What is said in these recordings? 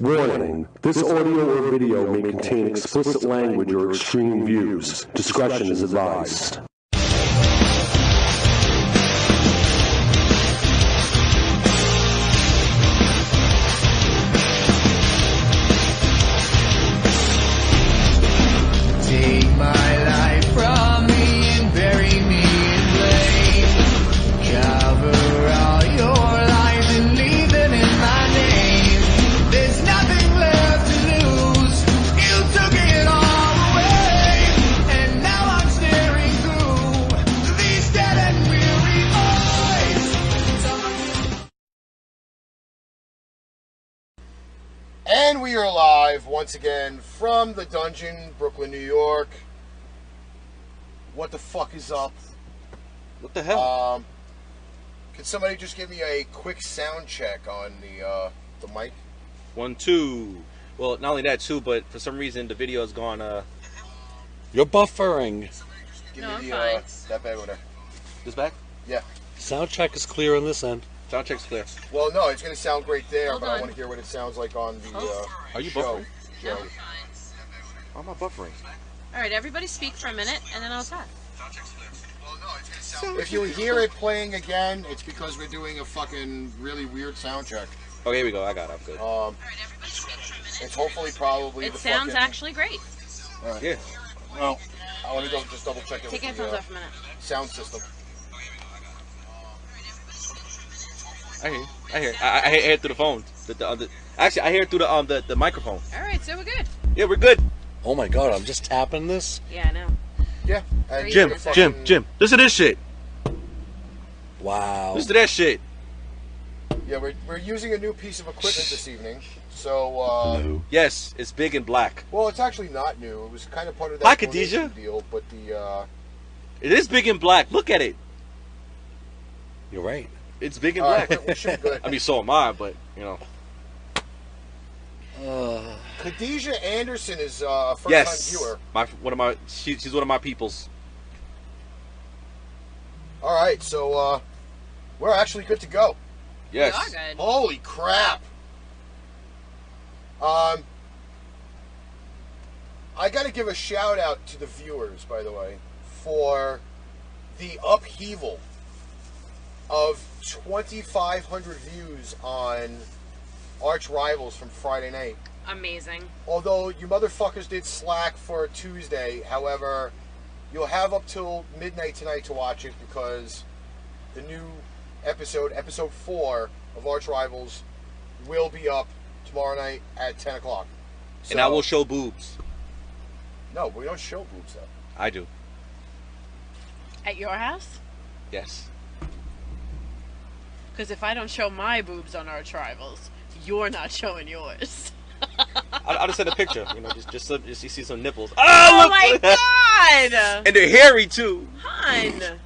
Warning, this audio or video may contain explicit language or extreme views. Discretion is advised. Take my life from me and bury me in blame. Cover all your lies and leave them in my name. There's nothing left to lose. You took it all away, and now I'm staring through these dead and weary eyes. And we are live once again from the dungeon, Brooklyn, New York. What the fuck is up? What the hell? Can somebody just give me a quick sound check on the mic? 1, 2. Well, not only that too, but for some reason the video has gone. You're buffering. Give No, me I'm the that bag over there. This back? Yeah. Sound check is clear on this end. Sound check's clear. Well, no, it's gonna sound great there, Hold but I on. want to hear what it sounds like on the Are you show. buffering? Yeah. Why am I buffering? All right, everybody speak for a minute, and then I'll talk. If you hear it playing again, it's because we're doing a fucking really weird sound check. Oh, here we go. I got it. I'm good. All right, everybody speak for a minute. It's hopefully probably It the sounds fucking, actually great. All right. Yeah. Well, I want to just double check it Take with your the headphones off a minute. sound system. I hear. I hear it through the phone. Actually, I hear it through the microphone. All right, so we're good. Yeah, we're good. Oh my god, I'm just tapping this. Yeah, I know. Yeah. And Jim, the fucking- Jim. Listen to this shit. Wow. Listen to that shit. Yeah, we're using a new piece of equipment this evening. So, Yes, it's big and black. well, it's actually not new. It was kind of part of that Hi, donation Khadijah. deal, but It is big and black. Look at it. You're right. It's big and all black. right, we should be good. I mean, so am I, but you know. Khadijah Anderson is a first-time Yes. viewer. She's one of my peoples. All right, so we're actually good to go. Yes. We are good. Holy crap! I got to give a shout out to the viewers, by the way, for the upheaval of 2,500 views on Arch Rivals from Friday night. Amazing. Although you motherfuckers did slack for Tuesday, however, you'll have up till midnight tonight to watch it because the new episode 4 of Arch Rivals, will be up tomorrow night at 10 o'clock. So, And I will show boobs. No, we don't show boobs though. I do. At your house? Yes. Because if I don't show my boobs on our Rivals, you're not showing yours. I'll just send a picture. You know, just you see some nipples. Oh look! my god! And they're hairy too. Hun!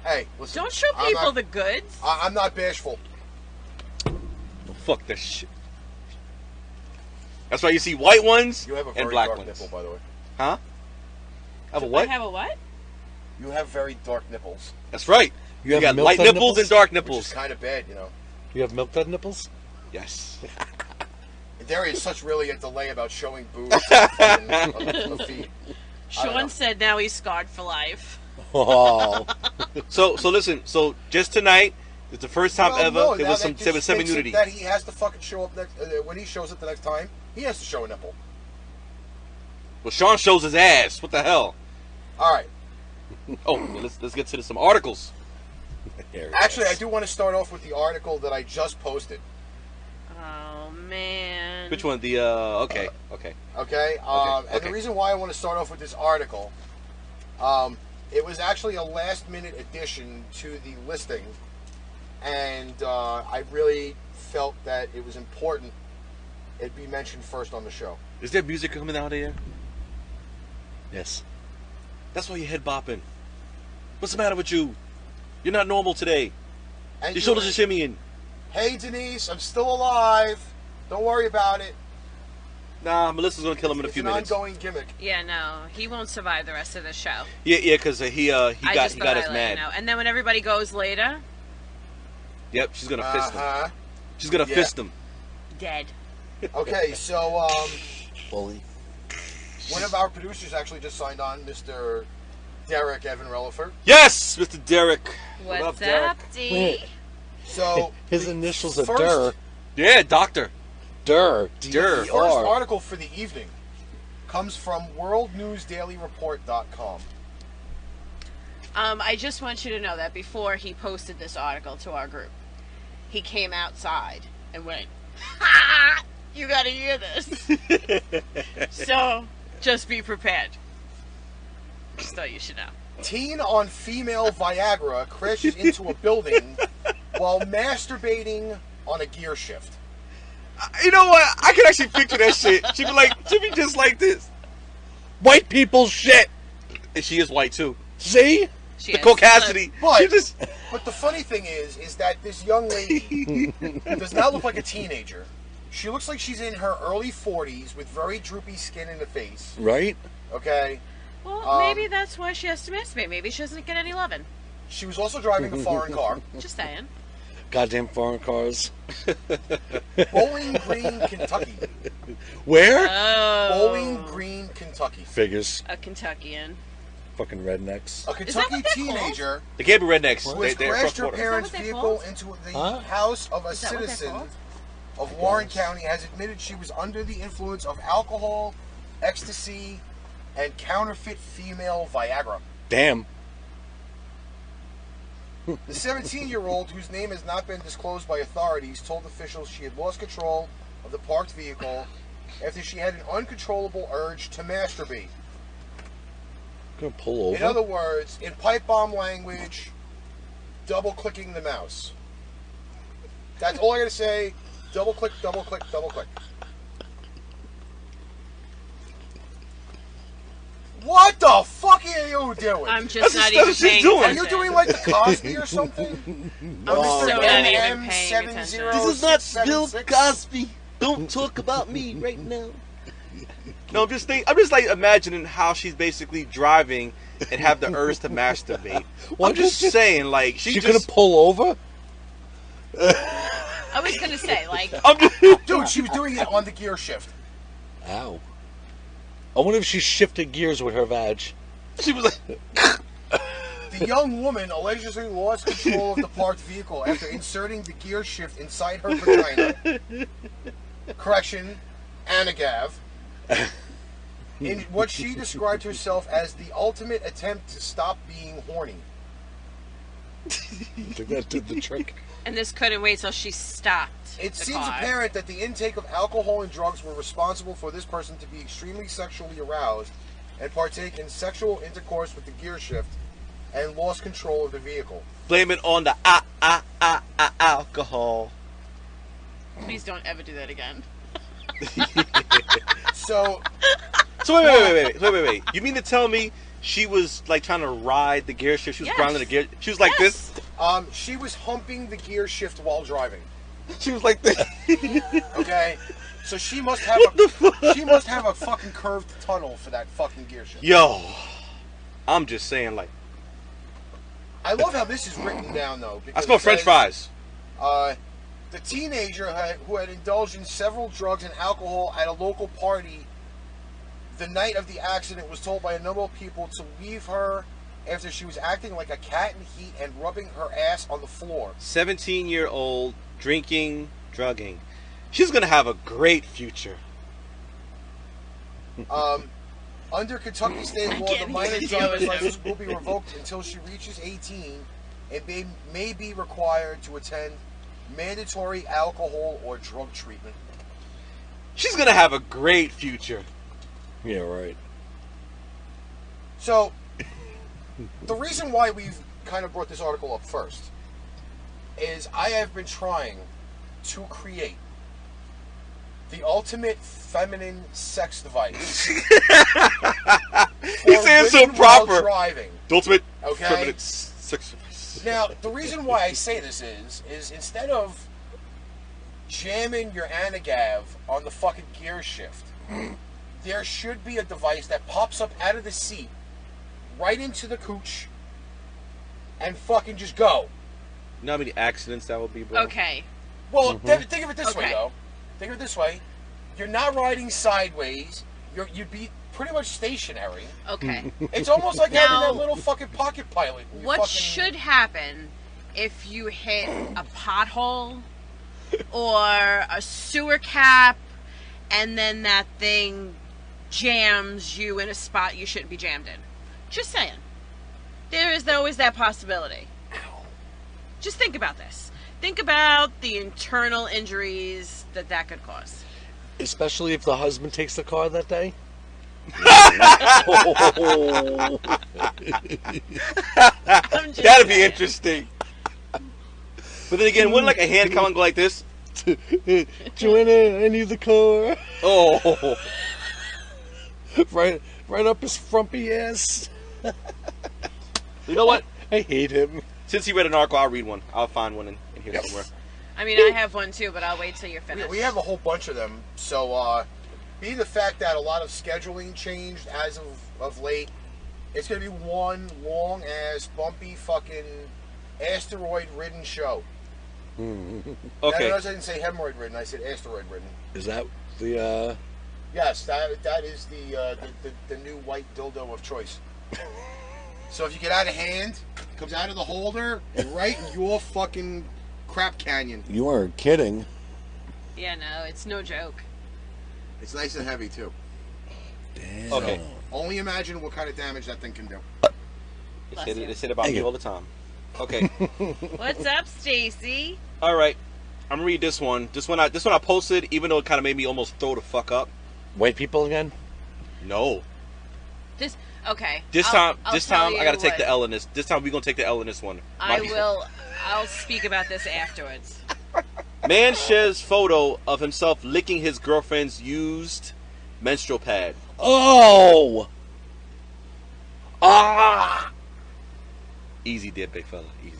Hey, listen. Don't show people the goods. I'm not bashful. Oh, fuck that shit. That's why you see white ones You have a and very black dark ones. nipple, by the way. Huh? I have a what? I have a what? You have very dark nipples, That's right. You You have got light milk-fed nipples and dark which is nipples. kind of bad, you know. You have milk fed nipples? Yes. There is such really a delay about showing boobs on the feed. I don't know. Sean said now he's scarred for life. Oh. So listen. So just tonight is the first time Well, ever no, there now was that some just semi makes it nudity. That he has to fucking show up next when he shows up the next time. He has to show a nipple. Well, Sean shows his ass. What the hell? All right. Oh, let's get to some articles. Actually, I do want to start off with the article that I just posted. Oh man. Which one? The okay. Okay. And okay. the reason why I want to start off with this article, it was actually a last-minute addition to the listing, and I really felt that it was important it be mentioned first on the show. Is there music coming out here? Yes. That's why you're head bopping. What's the matter with you? You're not normal today. And Your shoulders are shimmying. Hey, Denise, I'm still alive. Don't worry about it. Nah, Melissa's gonna kill him in a few minutes. It's an ongoing gimmick. Yeah, no, he won't survive the rest of the show. Yeah, because he got us Let mad. you know. And then when everybody goes later, Yep, she's gonna fist him. She's gonna Yeah. fist him. dead. Okay, so Bully. one of our producers actually just signed on, Mr. Derek Evan Relaford. Yes, Mr. Derek. What What's up, up, Derek? D? So His the initials are first- Durr. Yeah, Doctor. Durr. Durr. The first D-E-R. article for the evening comes from worldnewsdailyreport.com. I just want you to know that before he posted this article to our group, he came outside and went, "Ha! You gotta hear this." So, just be prepared. Just thought you should know. Teen on female Viagra crashes into a building while masturbating on a gear shift. You know what? I can actually picture that shit. She'd be just like this. White people shit. And she is white too. See? She The has caucasity. But- She just. But the funny thing is that this young lady does not look like a teenager. She looks like she's in her early 40s with very droopy skin in the face. Right? Okay? Well, maybe that's why she has to masturbate. Maybe she doesn't get any loving. She was also driving a foreign car. Just saying. Goddamn foreign cars. Bowling Green, Kentucky. Where? Oh. Bowling Green, Kentucky. Figures. A Kentuckian. Fucking rednecks. A that Kentucky what they're teenager They can't be rednecks. who has They're crashed her cross-border. parents' Is that what they're vehicle called? into the Huh? house of a Is that what they're citizen called? of Warren County has admitted she was under the influence of alcohol, ecstasy, and counterfeit female Viagra. Damn. The 17-year-old, whose name has not been disclosed by authorities, told officials she had lost control of the parked vehicle after she had an uncontrollable urge to masturbate. Gonna pull over. In other words, in Pipebomb language, double-clicking the mouse. That's all I gotta say. Double-click, double-click, double-click. What the fuck are you doing? I'm just not That's even what she's paying doing. Are attention. you doing like the Cosby or something? I'm so not even paying attention. This is not Bill Cosby. Don't talk about me right now. No, I'm just like imagining how she's basically driving and have the urge to masturbate. I'm just saying, like She gonna pull over? I was gonna say, like, Dude, she was doing it on the gear shift. Ow. I wonder if she shifted gears with her vag. She was like, The young woman allegedly lost control of the parked vehicle after inserting the gear shift inside her vagina. Correction, Anagav. In what she described herself as the ultimate attempt to stop being horny. I think that did the trick. and this couldn't wait till she stopped. It the seems car. apparent that the intake of alcohol and drugs were responsible for this person to be extremely sexually aroused and partake in sexual intercourse with the gear shift and lost control of the vehicle. blame it on the alcohol. Please don't ever do that again. So, So wait. You mean to tell me she was like trying to ride the gear shift? She was Yes. grinding the gear. She was like Yes. this. she was humping the gear shift while driving. She was like this. Okay, so she must have she must have a fucking curved tunnel for that fucking gear shift. Yo, I'm just saying, like, I love how this is written down though. I Because smell it French says, fries. The teenager who had indulged in several drugs and alcohol at a local party the night of the accident was told by a number of people to leave her after she was acting like a cat in heat and rubbing her ass on the floor. 17-year-old drinking, drugging. She's gonna have a great future. Under Kentucky state law, the minor driver's license will be revoked until she reaches 18 and may be required to attend mandatory alcohol or drug treatment. She's gonna have a great future. Yeah, right. So, the reason why we've kind of brought this article up first is I have been trying to create the ultimate feminine sex device. He's saying so women while proper. driving. The ultimate Okay. feminine sex. Now, the reason why I say this is instead of jamming your Anagav on the fucking gear shift, there should be a device that pops up out of the seat, right into the cooch, and fucking just go. You know how many accidents that would be, bro? Okay. Well, think of it this way, Okay. though. Think of it this way. You're not riding sideways. You'd be pretty much stationary. Okay. It's almost like Now- having that little fucking pocket pilot. You What fucking- should happen if you hit a pothole or a sewer cap and then that thing jams you in a spot you shouldn't be jammed in? Just saying. There is always that possibility. Just think about this. Think about the internal injuries that could cause. Especially if the husband takes the car that day. I'm just That'd be saying. interesting. But then again, wouldn't like a hand come and go like this? Joanna, I need the car. Oh, Right up his frumpy ass. you know what? I hate him. Since he read an article, I'll read one. I'll find one in here somewhere. I mean, I have one too, but I'll wait till you're finished. We have a whole bunch of them. So, being the fact that a lot of scheduling changed as of late, it's going to be one long ass, bumpy, fucking asteroid-ridden show. Okay. Notice I didn't say hemorrhoid-ridden. I said asteroid-ridden. Is that the Yes, that is the new white dildo of choice. So if you get out of hand, it comes out of the holder, and right in your fucking crap canyon. You aren't kidding. Yeah, no, it's no joke. It's nice and heavy too. Damn. Okay. Only imagine what kind of damage that thing can do. They said about me all the time. Okay. What's up, Stacy? All right. I'm gonna read this one. This one I posted, even though it kind of made me almost throw the fuck up. White people again? No. Okay. This I'll time tell I gotta you take what. the L in this. This time we gonna take the L in this one. I'll speak about this afterwards. Man shares photo of himself licking his girlfriend's used menstrual pad. Oh! Ah! Easy there, big fella. Easy.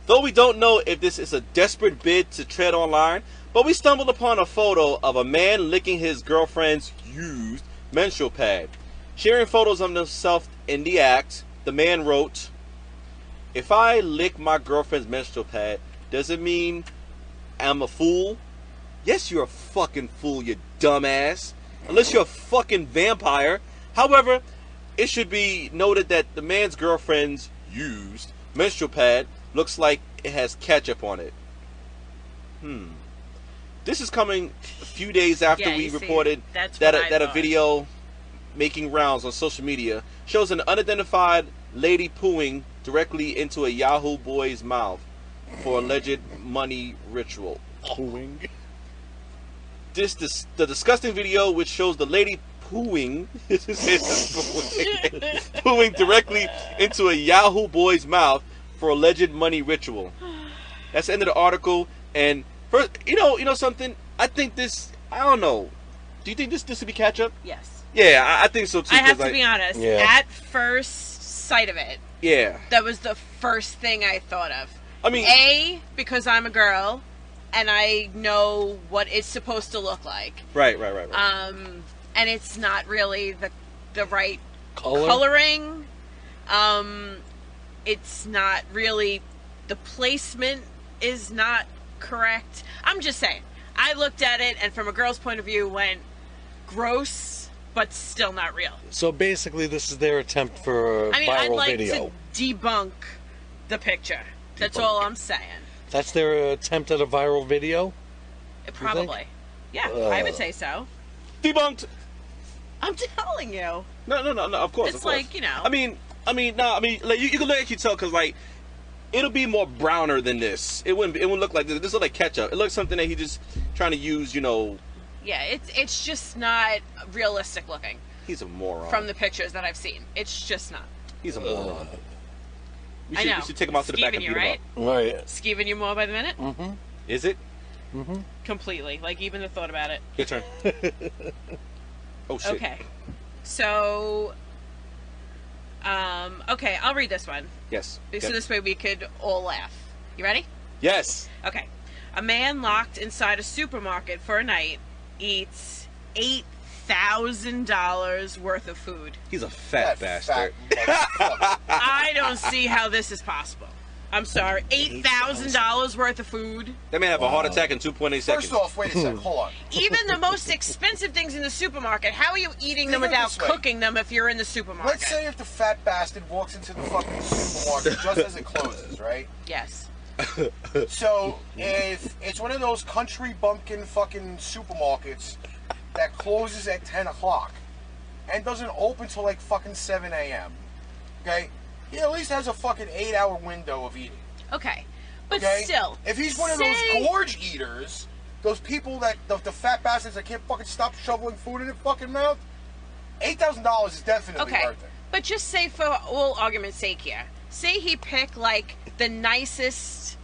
Though we don't know if this is a desperate bid to tread online, but we stumbled upon a photo of a man licking his girlfriend's used menstrual pad. Sharing photos of himself in the act, the man wrote, "If I lick my girlfriend's menstrual pad, does it mean I'm a fool? Yes, you're a fucking fool, you dumbass. Unless you're a fucking vampire. However, it should be noted that the man's girlfriend's used menstrual pad looks like it has ketchup on it." This is coming a few days after Yeah, we you see, reported that's that what I that a thought. video making rounds on social media shows an unidentified lady pooing directly into a Yahoo boy's mouth for alleged money ritual. Pooing. The disgusting video, which shows the lady pooing pooing directly into a Yahoo boy's mouth for alleged money ritual. That's the end of the article. And first, you know something? I think this. I don't know. Do you think this would be catch up? Yes. Yeah, I think so too. I have 'cause, to be honest. Yeah. At first sight of it, Yeah. that was the first thing I thought of. I mean, A, because I'm a girl and I know what it's supposed to look like. right. And it's not really the right Color? coloring. It's not really, the placement is not correct. I'm just saying. I looked at it and from a girl's point of view went gross, but still not real. So basically, this is their attempt for a I mean, I'd viral like video. to debunk the picture. That's all I'm saying. That's their attempt at a viral video? Probably. Yeah, I would say so. Debunked. I'm telling you. No. Of course. It's of course. like, you know. I mean, like you can actually tell because like it'll be more browner than this. It wouldn't look like this. This looks like ketchup. It looks something that he just trying to use. Yeah, it's just not realistic looking He's a moron. from the pictures that I've seen. It's just not. He's a moron. We I should, know. we should take him out to the back Skeeving and you, beat right? him up. Right. Skeeving you more by the minute? Is it? Completely. Like, even the thought about it. Your turn. Oh shit. Okay. So, okay, I'll read this one. Yes. So this way we could all laugh. You ready? Yes. Okay. A man locked inside a supermarket for a night eats $8,000 worth of food. He's a fat That bastard. fat motherfucker. I don't see how this is possible. I'm sorry, $8,000 worth of food. They may have a heart attack in 2.8 seconds. First off, wait a second, hold on. Even the most expensive things in the supermarket, how are you eating them without cooking them if you're in the supermarket? Let's say if the fat bastard walks into the fucking supermarket just as it closes, right? Yes. So, if it's one of those country bumpkin fucking supermarkets that closes at 10 o'clock and doesn't open till like fucking 7 a.m., okay? He at least has a fucking 8-hour window of eating. Okay. But Okay? still. If he's one of those gorge eaters, those people that, the fat bastards that can't fucking stop shoveling food in their fucking mouth, $8,000 is definitely worth it. But just say, for all argument's sake here, say he picked like the nicest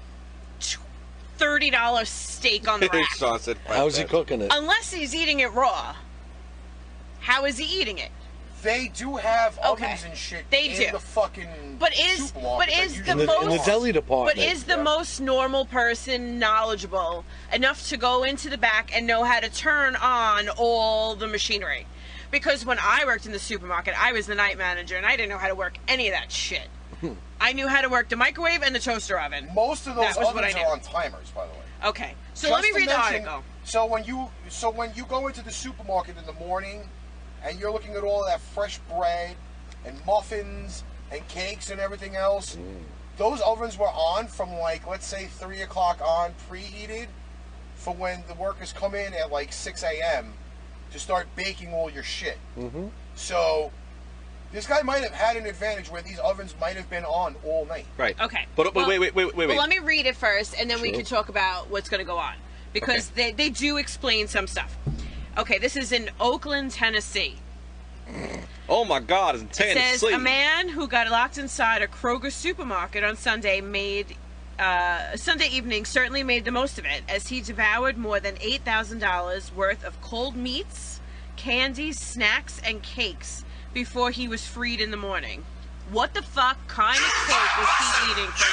$30 steak on the rack. Sean said, How's he cooking it? Unless he's eating it raw. How is he eating it? They do have ovens and shit in the fucking supermarket. In the deli department. But is the most normal person knowledgeable enough to go into the back and know how to turn on all the machinery? Because when I worked in the supermarket, I was the night manager, and I didn't know how to work any of that shit. I knew how to work the microwave and the toaster oven. Most of those ovens are on timers, by the way. Okay, so let me read the article. So when you go into the supermarket in the morning, and you're looking at all that fresh bread and muffins and cakes and everything else, those ovens were on from like, let's say 3 o'clock on, preheated, for when the workers come in at like 6 a.m. to start baking all your shit. So this guy might have had an advantage where these ovens might have been on all night. Right. Okay. But wait. Well, let me read it first, and then we can talk about what's going to go on. Because they do explain some stuff. Okay, this is in Oakland, Tennessee. Oh my God, it's in Tennessee. It says, a man who got locked inside a Kroger supermarket on Sunday evening certainly made the most of it, as he devoured more than $8,000 worth of cold meats, candies, snacks, and cakes before he was freed in the morning. What the fuck kind of cake was he eating for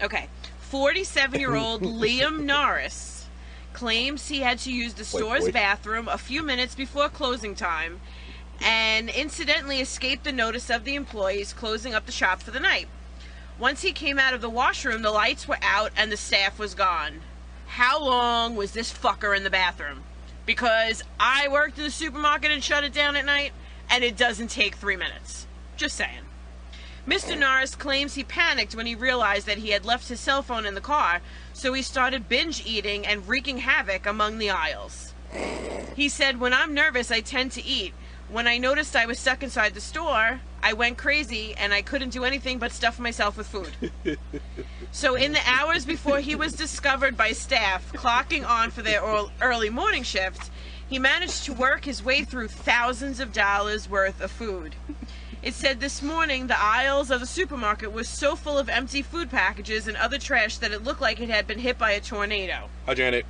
$8,000? Okay, 47-year-old Liam Norris claims he had to use the store's bathroom a few minutes before closing time and incidentally escaped the notice of the employees closing up the shop for the night. Once he came out of the washroom, the lights were out and the staff was gone. How long was this fucker in the bathroom? Because I worked in the supermarket and shut it down at night, and it doesn't take 3 minutes. Just saying. Mr. Norris claims he panicked when he realized that he had left his cell phone in the car, so he started binge eating and wreaking havoc among the aisles. He said, when I'm nervous, I tend to eat. When I noticed I was stuck inside the store, I went crazy and I couldn't do anything but stuff myself with food. So in the hours before he was discovered by staff clocking on for their early morning shift, he managed to work his way through thousands of dollars worth of food. It said this morning the aisles of the supermarket were so full of empty food packages and other trash that it looked like it had been hit by a tornado. Hi, Janet.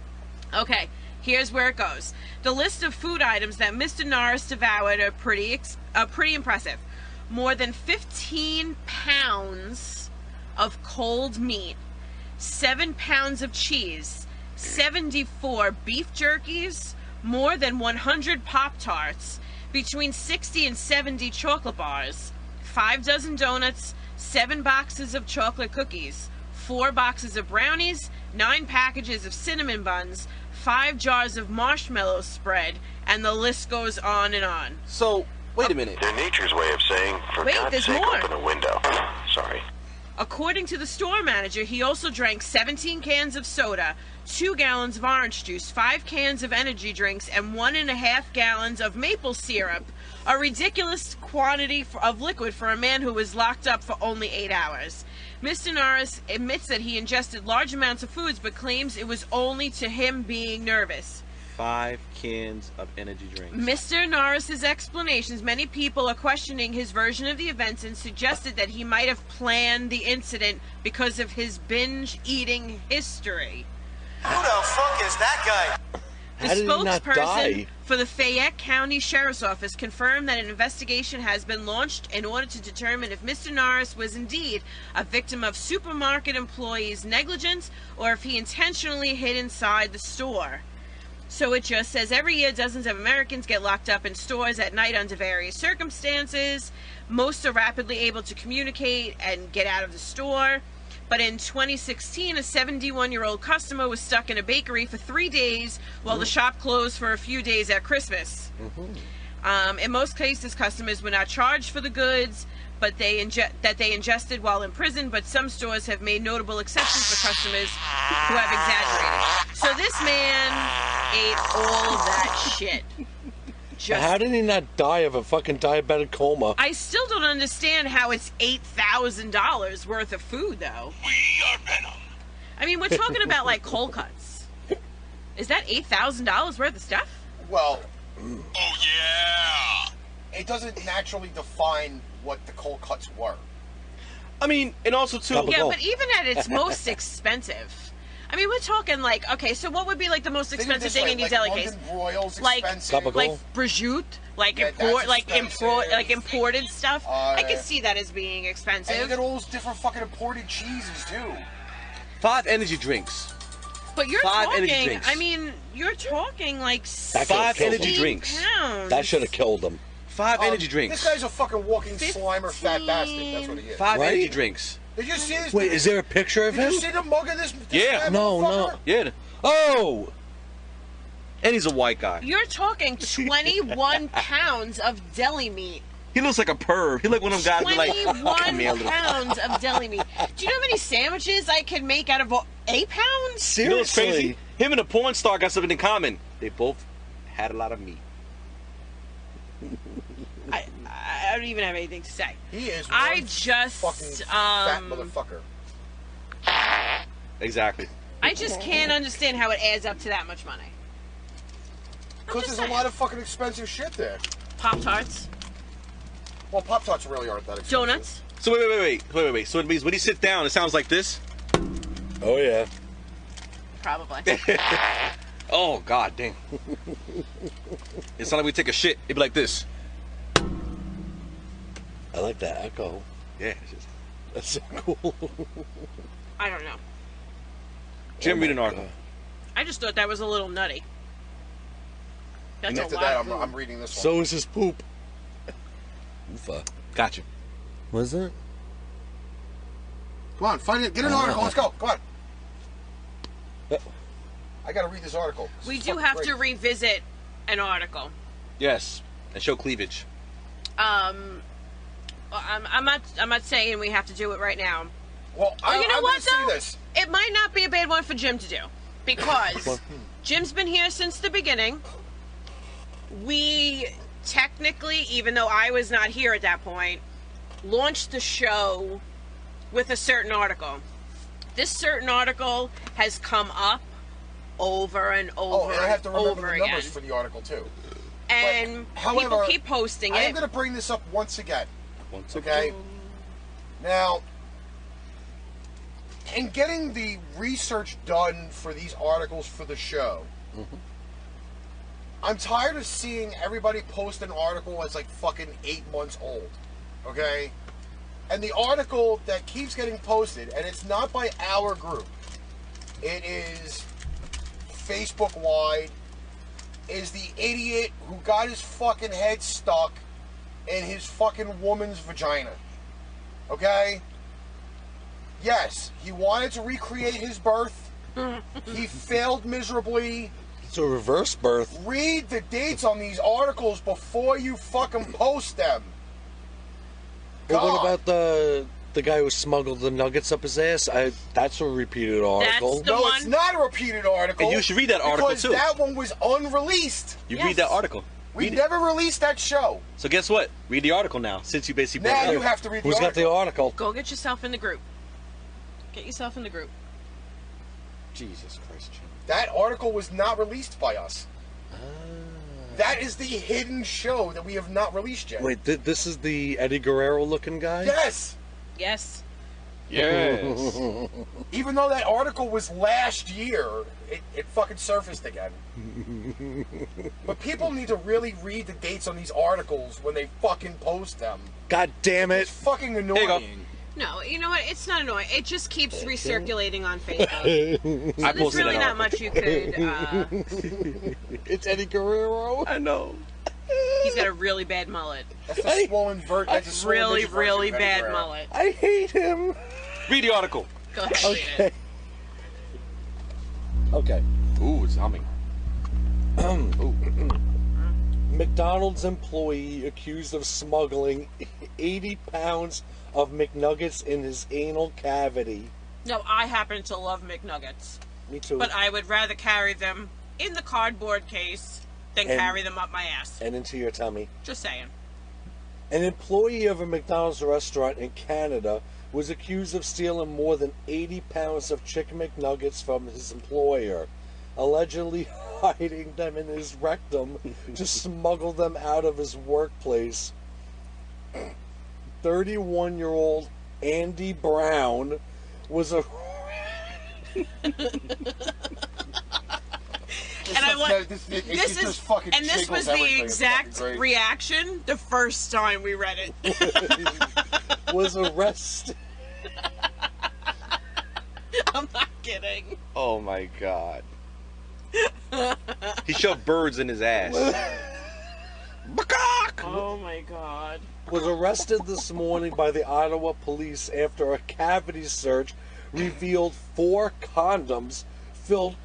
Okay, here's where it goes. The list of food items that Mr. Norris devoured are pretty impressive. More than 15 pounds of cold meat, 7 pounds of cheese, 74 beef jerkies, more than 100 Pop-Tarts, between 60 and 70 chocolate bars, 5 dozen donuts, 7 boxes of chocolate cookies, 4 boxes of brownies, 9 packages of cinnamon buns, 5 jars of marshmallow spread, and the list goes on and on. So, wait a minute. They're nature's way of saying, for Wait, God's there's sake, more. open the window. Sorry. According to the store manager, he also drank 17 cans of soda, 2 gallons of orange juice, 5 cans of energy drinks, and 1.5 gallons of maple syrup, a ridiculous quantity of liquid for a man who was locked up for only 8 hours. Mr. Norris admits that he ingested large amounts of foods, but claims it was only to him being nervous. 5 cans of energy drinks. Mr. Norris's explanations, many people are questioning his version of the events and suggested that he might have planned the incident because of his binge eating history. Who the fuck is that guy? The How did he not spokesperson die? for the Fayette County Sheriff's Office confirmed that an investigation has been launched in order to determine if Mr. Norris was indeed a victim of supermarket employees' negligence or if he intentionally hid inside the store. So it just says, every year dozens of Americans get locked up in stores at night under various circumstances. Most are rapidly able to communicate and get out of the store. But in 2016, a 71-year-old customer was stuck in a bakery for 3 days while the shop closed for a few days at Christmas. In most cases, customers were not charged for the goods but they ingested while in prison, but some stores have made notable exceptions for customers who have exaggerated. So this man ate all of that shit. How did he not die of a fucking diabetic coma? I still don't understand how it's $8,000 worth of food, though. We are Venom. I mean, we're talking about, like, cold cuts. Is that $8,000 worth of stuff? Well, Oh yeah. it doesn't naturally define what the cold cuts were. I mean, and also too. Yeah, but even at its most expensive, I mean, we're talking like, okay, so what would be like the most Think of it expensive this thing way, in your like deli case? London Royals Like, expensive. like prosciutto, like Yeah, import, that's expensive. like imported stuff. I can Yeah. see that as being And you expensive. get all those different fucking imported cheeses too. 5 energy drinks. But you're 5 energy talking, drinks. I mean, you're talking like That could've 5 killed energy him. drinks. pounds. That should have killed him. 5 energy drinks. This guy's a fucking walking Slimer fat bastard. That's what he is. 5 Right? energy drinks. Did you see this? Wait, is there a picture of Did him? you see the mug of this? Yeah. fat No, motherfucker? no. Yeah. Oh! And he's a white guy. You're talking 21 pounds of deli meat. He looks like a perv. He like one of them guys with like, 21 come here, little. pounds of deli meat. Do you know how many sandwiches I could make out of 8 pounds? You know what's Seriously? crazy? Him and a porn star got something in common. They both had a lot of meat. I don't even have anything to say. He is. I one just, fucking fat motherfucker. Exactly. I just can't understand how it adds up to that much money. Because just there's a saying. lot of fucking expensive shit there. Pop-Tarts, Well, Pop Tarts really aren't that expensive. donuts. So wait. So it means when he sits down, it sounds like this. Oh, yeah. Probably. Oh god damn. It's not like we take a shit. It'd be like this. I like that echo. Yeah. It's just... That's so cool. I don't know. Jim, Oh read an my article. God. I just thought that was a little nutty. That's And a after lot that, of food. I'm reading this one. So is his poop. Oofa. Gotcha. Was it? Come on, find it. Get an article. Let's go. Come on. I gotta read this article. This We is do fucking have great. to revisit an article. Yes. And show cleavage. I'm not saying we have to do it right now. Well, Oh, you know I'm what, gonna though? see this. It might not be a bad one for Jim to do. Because Jim's been here since the beginning. We technically, even though I was not here at that point, launched the show with a certain article. This certain article has come up over and Oh, over and I have to and remember over the again. numbers for the article too. And However, people keep posting I it. am gonna bring this up once again. Once Okay. Now, in getting the research done for these articles for the show, I'm tired of seeing everybody post an article that's like fucking 8 months old. Okay? And the article that keeps getting posted, and it's not by our group, it is Facebook wide, is the idiot who got his fucking head stuck in his fucking woman's vagina. Okay? Yes, he wanted to recreate his birth. He failed miserably. It's a reverse birth. Read the dates on these articles before you fucking post them. But what God. about the guy who smuggled the nuggets up his ass? That's a repeated article. That's the No, one. it's not a repeated article. And you should read that article, because too. that one was unreleased. You Yes. read that article. We Read it. never released that show. So guess what? Read the article now, since you basically Now brought it you up. have to read the Who's got article. the article? Go get yourself in the group. Get yourself in the group. Jesus Christ, Jim. That article was not released by us. That is the hidden show that we have not released yet. Wait, this is the Eddie Guerrero looking guy? Yes! Yes. Yes. Even though that article was last year, it fucking surfaced again. But people need to really read the dates on these articles when they fucking post them. God damn It's it. fucking you go. annoying. No, you know what? It's not annoying. It just keeps recirculating on Facebook. So I there's posted really that not much you could. It's Eddie Guerrero. I know. He's got a really bad mullet. That's a swollen vert. That's a swollen Really, bitch version really of Eddie bad Guerrero. mullet. I hate him. Read the article. Go ahead, read Okay. it. Okay. Ooh, it's humming. Ooh. McDonald's employee accused of smuggling 80 pounds of McNuggets in his anal cavity. No, I happen to love McNuggets, Me too. but I would rather carry them in the cardboard case than And- carry them up my ass. And into your tummy. Just saying. An employee of a McDonald's restaurant in Canada was accused of stealing more than 80 pounds of Chicken McNuggets from his employer, allegedly hiding them in his rectum to smuggle them out of his workplace. 31-year-old Andy Brown was a... And I want This this just is fucking and this was jiggles the everything. It's fucking exact great. reaction the first time we read it. was arrested. I'm not kidding. Oh my god. He shoved birds in his ass. Macaque! Oh my god. Was arrested this morning by the Ottawa police after a cavity search revealed 4 condoms filled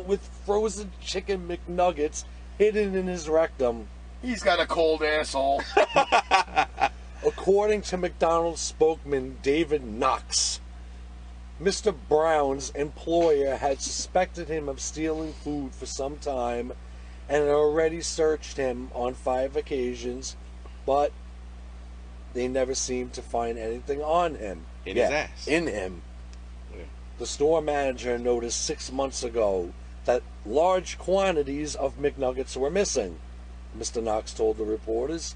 with frozen chicken McNuggets hidden in his rectum. He's got a cold asshole. According to McDonald's spokesman David Knox, Mr. Brown's employer had suspected him of stealing food for some time and had already searched him on 5 occasions, but they never seemed to find anything on him. In his ass. In him. Yeah. The store manager noticed 6 months ago that large quantities of McNuggets were missing. Mr. Knox told the reporters,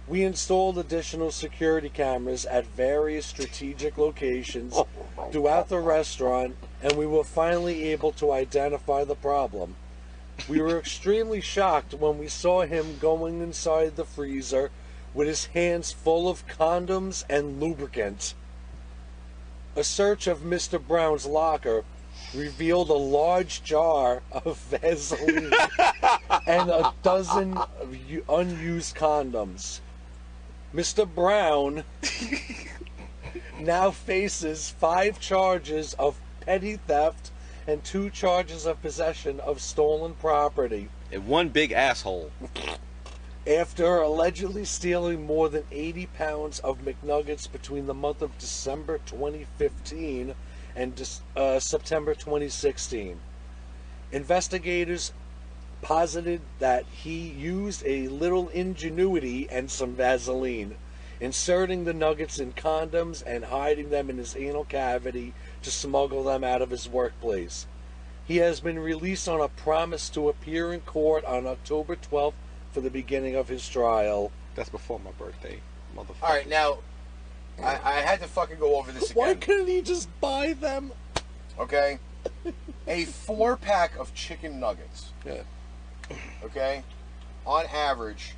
"We installed additional security cameras at various strategic locations throughout the restaurant, and we were finally able to identify the problem. We were extremely shocked when we saw him going inside the freezer with his hands full of condoms and lubricant." A search of Mr. Brown's locker revealed a large jar of Vaseline and a dozen unused condoms. Mr. Brown now faces 5 charges of petty theft and 2 charges of possession of stolen property And one big asshole. after allegedly stealing more than 80 pounds of McNuggets between the month of December 2015 and September 2016. Investigators posited that he used a little ingenuity and some Vaseline, inserting the nuggets in condoms and hiding them in his anal cavity to smuggle them out of his workplace. He has been released on a promise to appear in court on October 12th for the beginning of his trial. That's before my birthday, motherfucker. Alright, now, I had to fucking go over this Why again. couldn't he just buy them? Okay? A 4-pack of chicken nuggets, Yeah. okay, on average,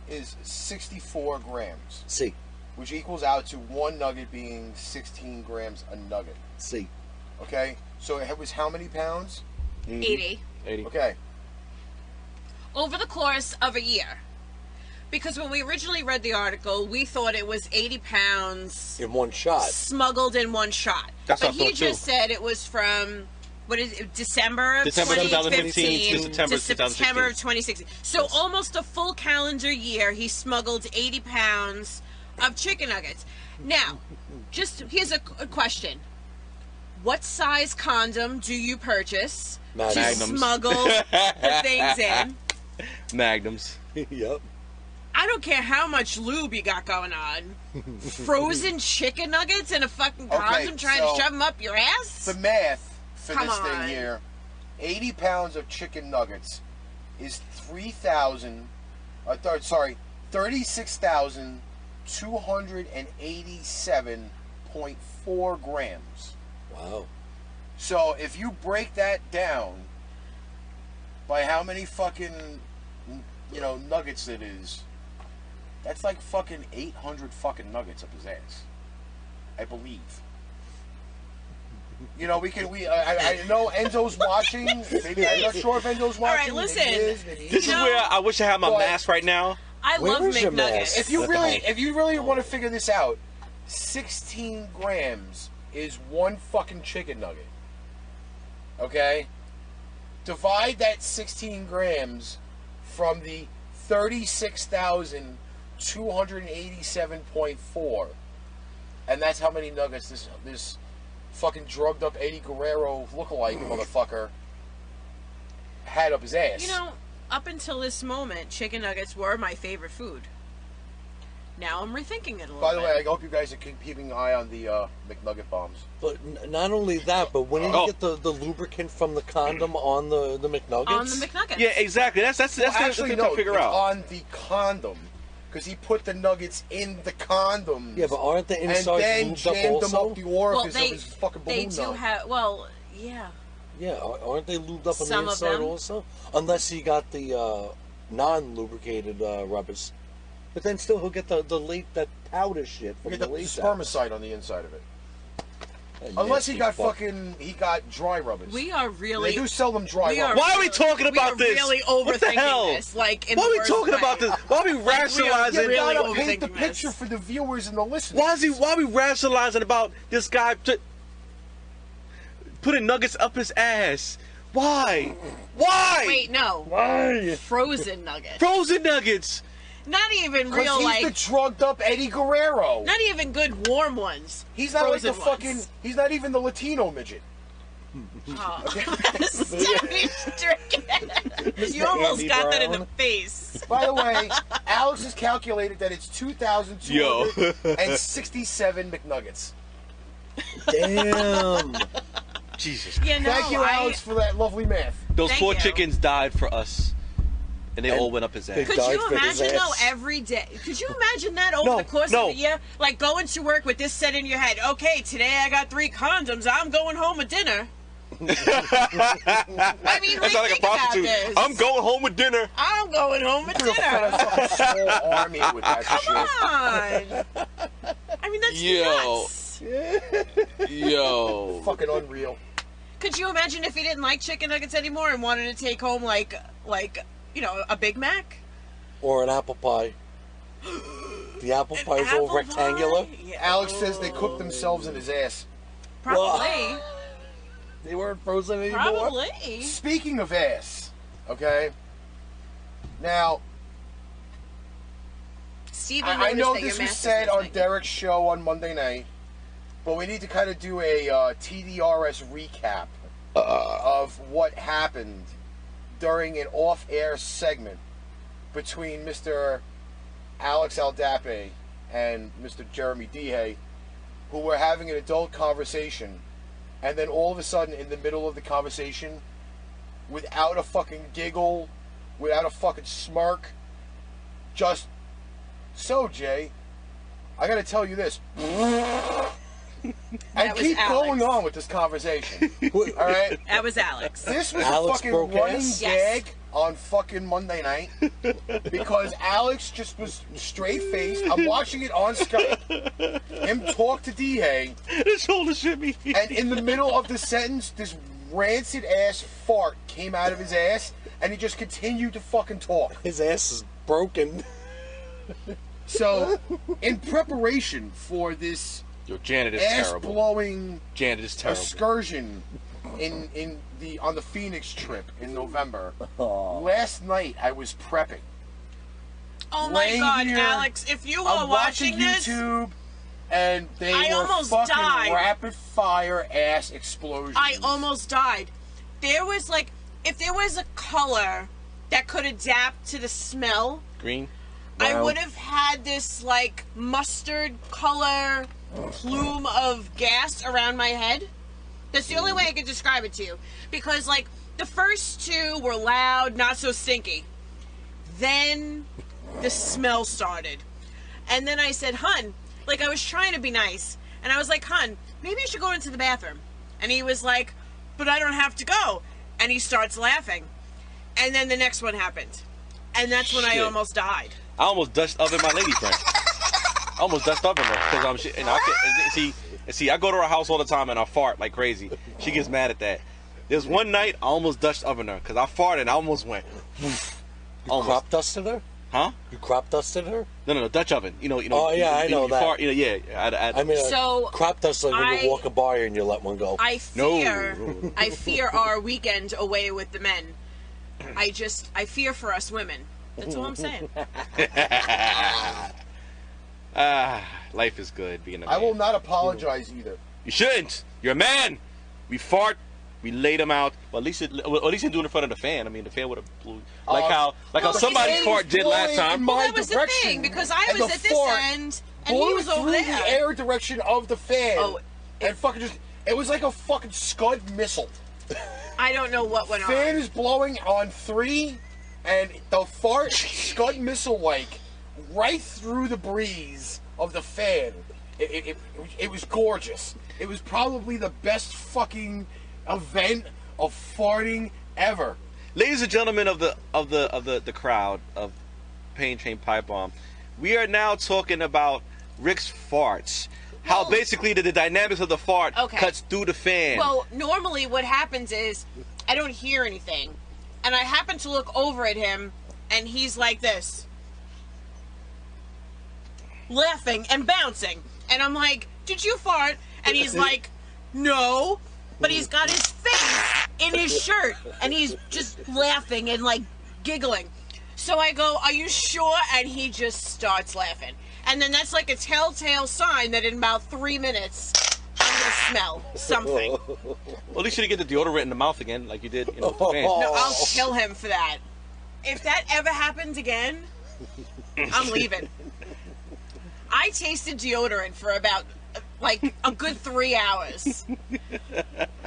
is 64 grams, See. which equals out to one nugget being 16 grams a nugget. See. Okay? So it was how many pounds? 80. 80. Okay. Over the course of a year. Because when we originally read the article, we thought it was 80 pounds In one shot. smuggled in one shot. That's but what I he thought, too. just said it was from, what is it, December of December 2015 to September to September 2016. of 2016. So almost a full calendar year, he smuggled 80 pounds of chicken nuggets. Now, just here's a question. What size condom do you purchase to Magnums. smuggle the things in? Magnums. Yep. I don't care how much lube you got going on. Frozen chicken nuggets and a fucking condom trying so to shove them up your ass? The math for Come this on. thing here, 80 pounds of chicken nuggets is 36,287.4 grams. Wow. So if you break that down by how many fucking, nuggets it is, that's like fucking 800 fucking nuggets up his ass. I believe. You know, I know Enzo's watching. Maybe I'm not sure if Enzo's watching. All right, listen. This is where I wish I had my mask right now. I love Where is your McNuggets. mask? If you really want to figure this out, 16 grams is one fucking chicken nugget. Okay? Divide that 16 grams from the 36,287.4, and that's how many nuggets this fucking drugged up Eddie Guerrero lookalike motherfucker had up his ass. You know, up until this moment, chicken nuggets were my favorite food. Now I'm rethinking it a little By the bit. way, I hope you guys are keeping an eye on the McNugget bombs. But not only that, but when did you get the lubricant from the condom on the McNuggets? On the McNuggets. Yeah, exactly. That's Actually, the no, to figure it's out. on the condom. Because he put the nuggets in the condoms. Yeah, but aren't the and insides then lubed up jammed them also? up the orifice Well, of his fucking balloon they do nut. have. Well, yeah. Yeah, aren't they lubed up on Some the of inside them. also? Unless he got the non-lubricated rubbers. But then still he'll get the late, that powder shit You from get the the late spermicide on the inside of it. That Unless he nasty got fuck. he got dry rubbers. We are really. They do sell them dry we are rubbers. Why are we talking about we are this? really What the overthinking hell? this. Like, in Why the are we worst talking way. about this? Why are we rationalizing? You really gotta paint the overthinking picture this. for the viewers and the listeners. Why are we rationalizing about this guy putting nuggets up his ass? Why? Why? Wait, no. Why? Frozen nuggets. Frozen nuggets. Not even Because real, he's like. the drugged up Eddie Guerrero. Not even good warm ones. He's not like the Frozen fucking. ones. He's not even the Latino midget. Oh. Stevie's drinking it. You almost Andy got that in Brown. the face. By the way, Alex has calculated that it's 2,267 McNuggets. Damn. Jesus. Yeah, no, Thank you, Alex, for that lovely math. Those Thank poor you. chickens died for us, and they And all went up his ass. they Could died you for his imagine though ass. every day? Could you imagine that over No, the course no. of the year? Like going to work with this set in your head. Okay, today I got 3 condoms. I'm going home with dinner. I mean, That sounds like a think about prostitute. this. I'm going home with dinner. I'm going home with Could have dinner. fed a fucking small army with that Come shit. on. I mean, that's Yo. nuts. Yo. Fucking unreal. Could you imagine if he didn't like chicken nuggets anymore and wanted to take home like you know, a Big Mac? Or an apple pie. The apple An pie is all apple rectangular. pie? Yeah. Alex says they cooked themselves in his ass. Probably. They weren't frozen anymore. Probably. Speaking of ass, okay? Now, Steven I noticed know that your this was mask is said on missing. Derek's show on Monday night, but we need to kind of do a TDRS recap of what happened during an off-air segment between Mr. Alex Aldape and Mr. Jeremy Dehay, who were having an adult conversation, and then all of a sudden, in the middle of the conversation, without a fucking giggle, without a fucking smirk, just, so Jay, I gotta tell you this. And That was keep going Alex. on with this conversation. Alright? That was Alex. This was Alex a fucking broke running ass? Yes. gag on fucking Monday night because Alex just was straight faced. I'm watching it on Skype. Him talk to D-Hay, His shoulder shimmy. and in the middle of the sentence, this rancid ass fart came out of his ass, and he just continued to fucking talk. His ass is broken. So, in preparation for this Yo, Janet is terrible. ass-blowing Janet is terrible. excursion on the Phoenix trip in November, last night I was prepping. Oh my laying God, here, Alex! If you are I'm watching watching this, YouTube, and they I were almost fucking died. rapid fire ass explosions. I almost died. There was like, if there was a color that could adapt to the smell, Green. I Wow. would have had this like mustard color plume of gas around my head. That's the only way I could describe it to you. Because like the first 2 were loud, not so stinky. Then the smell started. And then I said, "Hun," like I was trying to be nice. And I was like, "Hun, maybe I should go into the bathroom." And he was like, "But I don't have to go." And he starts laughing. And then the next one happened. And that's when I Shit. almost died. I almost Dutch oven my lady friend. I almost dust up in there because I go to her house all the time and I fart like crazy. She gets mad at that. There's one night I almost dust up in her because I farted and I almost went. You crop dusted her? Huh? You crop dusted her? No, Dutch oven. You know. Oh yeah, I know that. Fart, yeah. I mean, So, crop dust like when you walk a bar and you let one go. I fear our weekend away with the men. I fear for us women. That's all I'm saying. Life is good being a man. I will not apologize either. You shouldn't. You're a man. We fart. We laid them out. Well, at least you do it in front of the fan. I mean, the fan would have blew. Like how somebody's fart did last time. Well, that was the thing, because I was at this end and he was over there. The air direction of the fan. Oh, and fucking it was like a fucking Scud missile. I don't know what went on. Fan is blowing on 3, and the fart Scud missile like right through the breeze of the fan. It was gorgeous. It was probably the best fucking event of farting ever. Ladies and gentlemen of the crowd of Pain Train Pipe Bomb, we are now talking about Rick's farts. How basically the dynamics of the fart cuts through the fan. Well, normally what happens is I don't hear anything, and I happen to look over at him, and he's like this, laughing and bouncing, and I'm like, "Did you fart?" And he's like, "No." But he's got his face in his shirt, and he's just laughing and, like, giggling. So I go, "Are you sure?" And he just starts laughing. And then that's like a telltale sign that in about 3 minutes, I'm going to smell something. Well, at least you didn't get the deodorant in the mouth again, like you did, with the fan. No, I'll kill him for that. If that ever happens again, I'm leaving. I tasted deodorant for about... like a good 3 hours.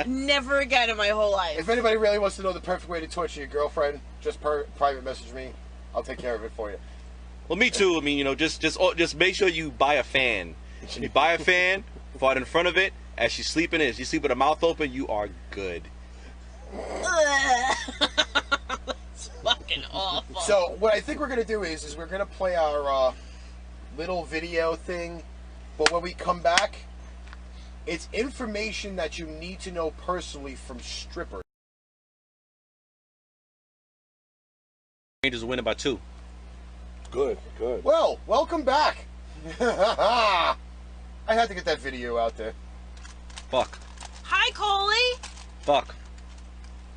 Never again in my whole life. If anybody really wants to know the perfect way to torture your girlfriend, just private message me. I'll take care of it for you. Well, me too. I mean, just make sure you buy a fan. When you buy a fan, fart in front of it as she's sleeping. If you sleep with her mouth open, you are good. It's fucking awful. So what I think we're gonna do is we're gonna play our little video thing. But when we come back, it's information that you need to know personally from strippers. Rangers are winning by 2. Good. Well, welcome back. I had to get that video out there. Fuck. Hi, Coley. Fuck.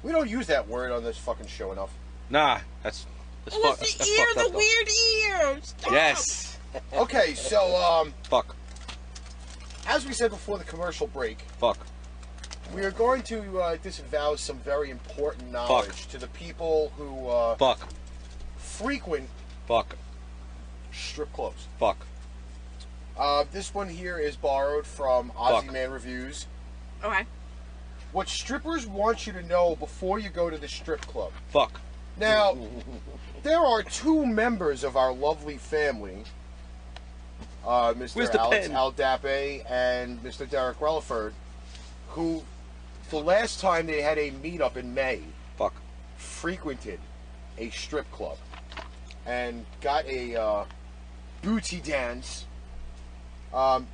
We don't use that word on this fucking show enough. Nah, that's With the ear, the weird ear. Stop. Yes. Okay, so Fuck. as we said before the commercial break, Fuck. we are going to disavow some very important knowledge to the people who Fuck. frequent Fuck. strip clubs. Fuck. This one here is borrowed from Ozzy Man Reviews. Okay. What strippers want you to know before you go to the strip club. Fuck. Now, there are 2 members of our lovely family, Mr. Alex Aldape and Mr. Derek Relaford, who, the last time they had a meetup in May, frequented a strip club and got a booty dance.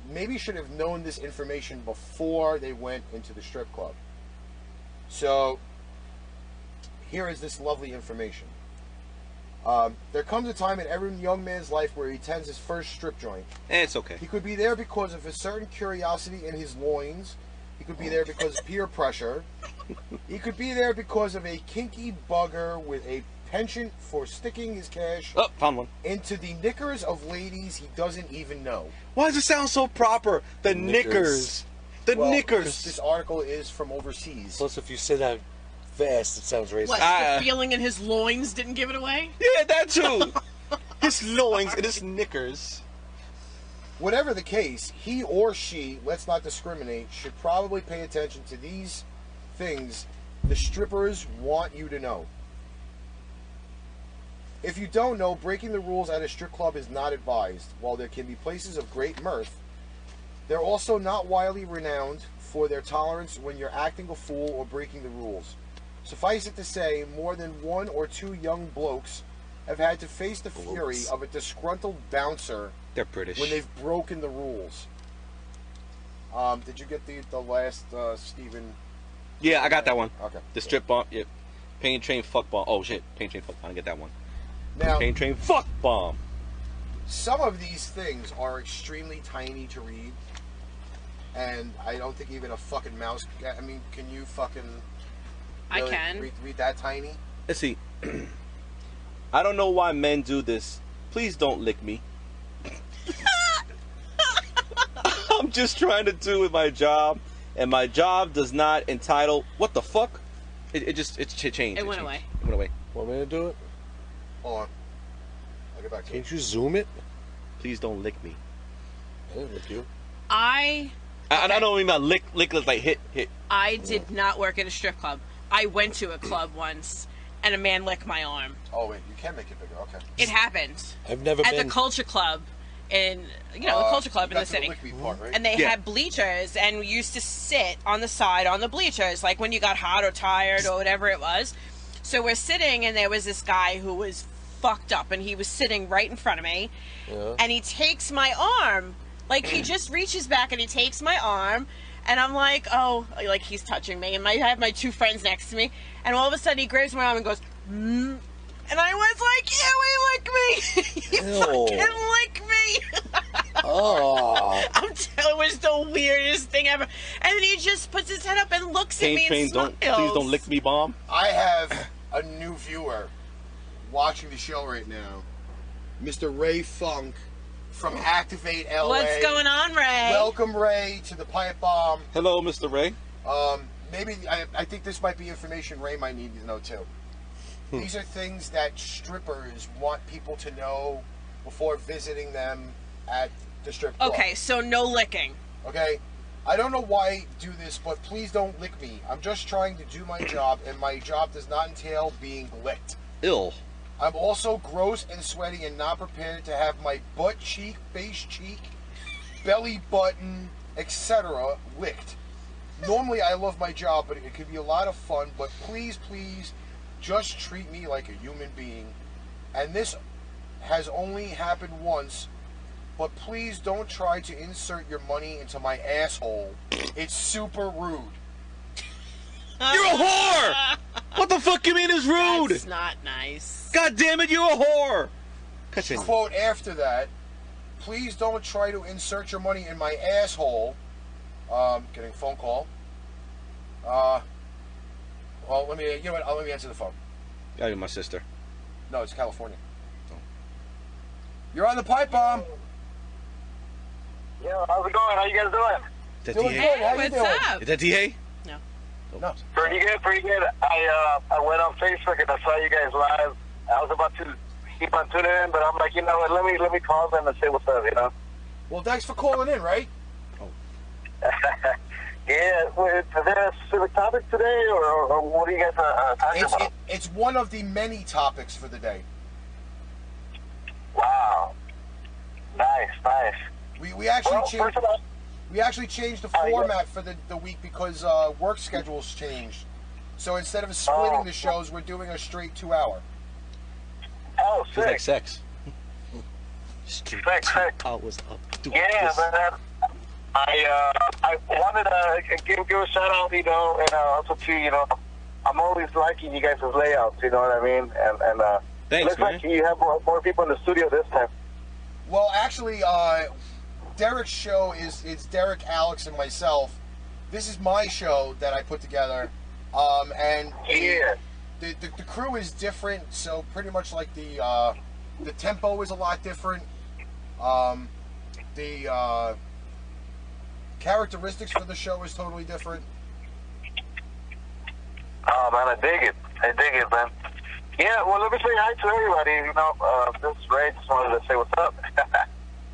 Maybe should have known this information before they went into the strip club. So, here is this lovely information. There comes a time in every young man's life where he attends his first strip joint. It's okay. He could be there because of a certain curiosity in his loins. He could be there because of peer pressure. He could be there because of a kinky bugger with a penchant for sticking his cash found one. into the knickers of ladies he doesn't even know. Why does it sound so proper? The knickers. The knickers. This article is from overseas. Plus, if you say that fast, it sounds racist. What, the feeling in his loins didn't give it away? Yeah, that too. His loins and his knickers. Whatever the case, he or she, let's not discriminate, should probably pay attention to these things the strippers want you to know. If you don't know, breaking the rules at a strip club is not advised. While there can be places of great mirth, they're also not widely renowned for their tolerance when you're acting a fool or breaking the rules. Suffice it to say, more than 1 or 2 young blokes have had to face the fury of a disgruntled bouncer They're British. when they've broken the rules. Did you get the last Stephen? Yeah, I got that one. Okay. The strip bomb. Yep. Pain train fuck bomb. Oh shit. Pain train fuck bomb. I get that one. Now, Pain train fuck bomb. some of these things are extremely tiny to read, and I don't think even a fucking mouse. I mean, can you fucking? I can. read that tiny. Let's see. I don't know why men do this. Please don't lick me. I'm just trying to do my job, and my job does not entitle. What the fuck? It changed. It went away. It went away. Want me to do it? Hold on. I'll get back to it. Can't you zoom it? Please don't lick me. I didn't look you. I don't mean by lick is like hit. I did not work at a strip club. I went to a club once, and a man licked my arm. Oh wait, you can make it bigger. Okay. It happened I've never at been. the Culture Club in the Culture Club in the That's city. lick me part, right? And they Yeah. had bleachers, and we used to sit on the side on the bleachers, like when you got hot or tired or whatever it was. So we're sitting, and there was this guy who was fucked up, and he was sitting right in front of me, Yeah. and he takes my arm, like he just reaches back and he takes my arm, and I'm like, oh, like he's touching me, and I have my two friends next to me, and all of a sudden he grabs my arm and goes, and I was like, yeah, he licked me. He Ew. fucking licked me. Oh. I'm telling you, it was the weirdest thing ever. And then he just puts his head up and looks at Pain me train and don't. smiles. Please don't lick me, bomb. I have a new viewer watching the show right now, Mr. Ray Funk from Activate LA. What's going on, Ray? Welcome, Ray, to the Pipebomb. Hello, Mr. Ray. Maybe I think this might be information Ray might need to know too. These are things that strippers want people to know before visiting them at the strip club. Okay, so no licking. Okay? I don't know why I do this, but please don't lick me. I'm just trying to do my job, and my job does not entail being licked. Ill. I'm also gross and sweaty and not prepared to have my butt cheek, face cheek, belly button, etc. licked. Normally I love my job, but it could be a lot of fun, but please, please, just treat me like a human being. And this has only happened once, but please don't try to insert your money into my asshole. It's super rude. You're a whore! What the fuck you mean is rude? That's not nice. God damn it, you're a whore! Continue. Quote after that, please don't try to insert your money in my asshole. Getting a phone call. Well, let me, you know what, let me answer the phone. Gotta be my sister. No, it's California. You're on the pipe bomb. Yeah, how's it going? How you guys doing? Is that Doing DA? good. How you What's doing? up? Is that DA? No. No. Pretty good, pretty good. I went on Facebook and I saw you guys live. I was about to keep on tuning in, but I'm like, you know what? Let me call them and say what's up. You know? Well, thanks for calling in, right? Yeah. Well, is there a specific topic today, or what are you guys talking about? It's one of the many topics for the day. Wow. Nice, nice. We actually Well, changed. first of all, We actually changed the yeah. format for the week because work schedules changed. So instead of splitting the shows, we're doing a straight 2-hour. oh, Feels like sick. sex. Sick, sick. I was up doing Yeah, this. but I wanted to give a shout out, you know, and also to, you know, I'm always liking you guys' layouts, you know what I mean? And Thanks, looks man. like you have more people in the studio this time. Well, actually, Derek's show is Derek, Alex, and myself. This is my show that I put together, and Yeah. the crew is different. So pretty much like the tempo is a lot different. The characteristics for the show is totally different. Oh, man, I dig it, man. Yeah, well, let me say hi to everybody, you know, this is Ray, just wanted to say what's up.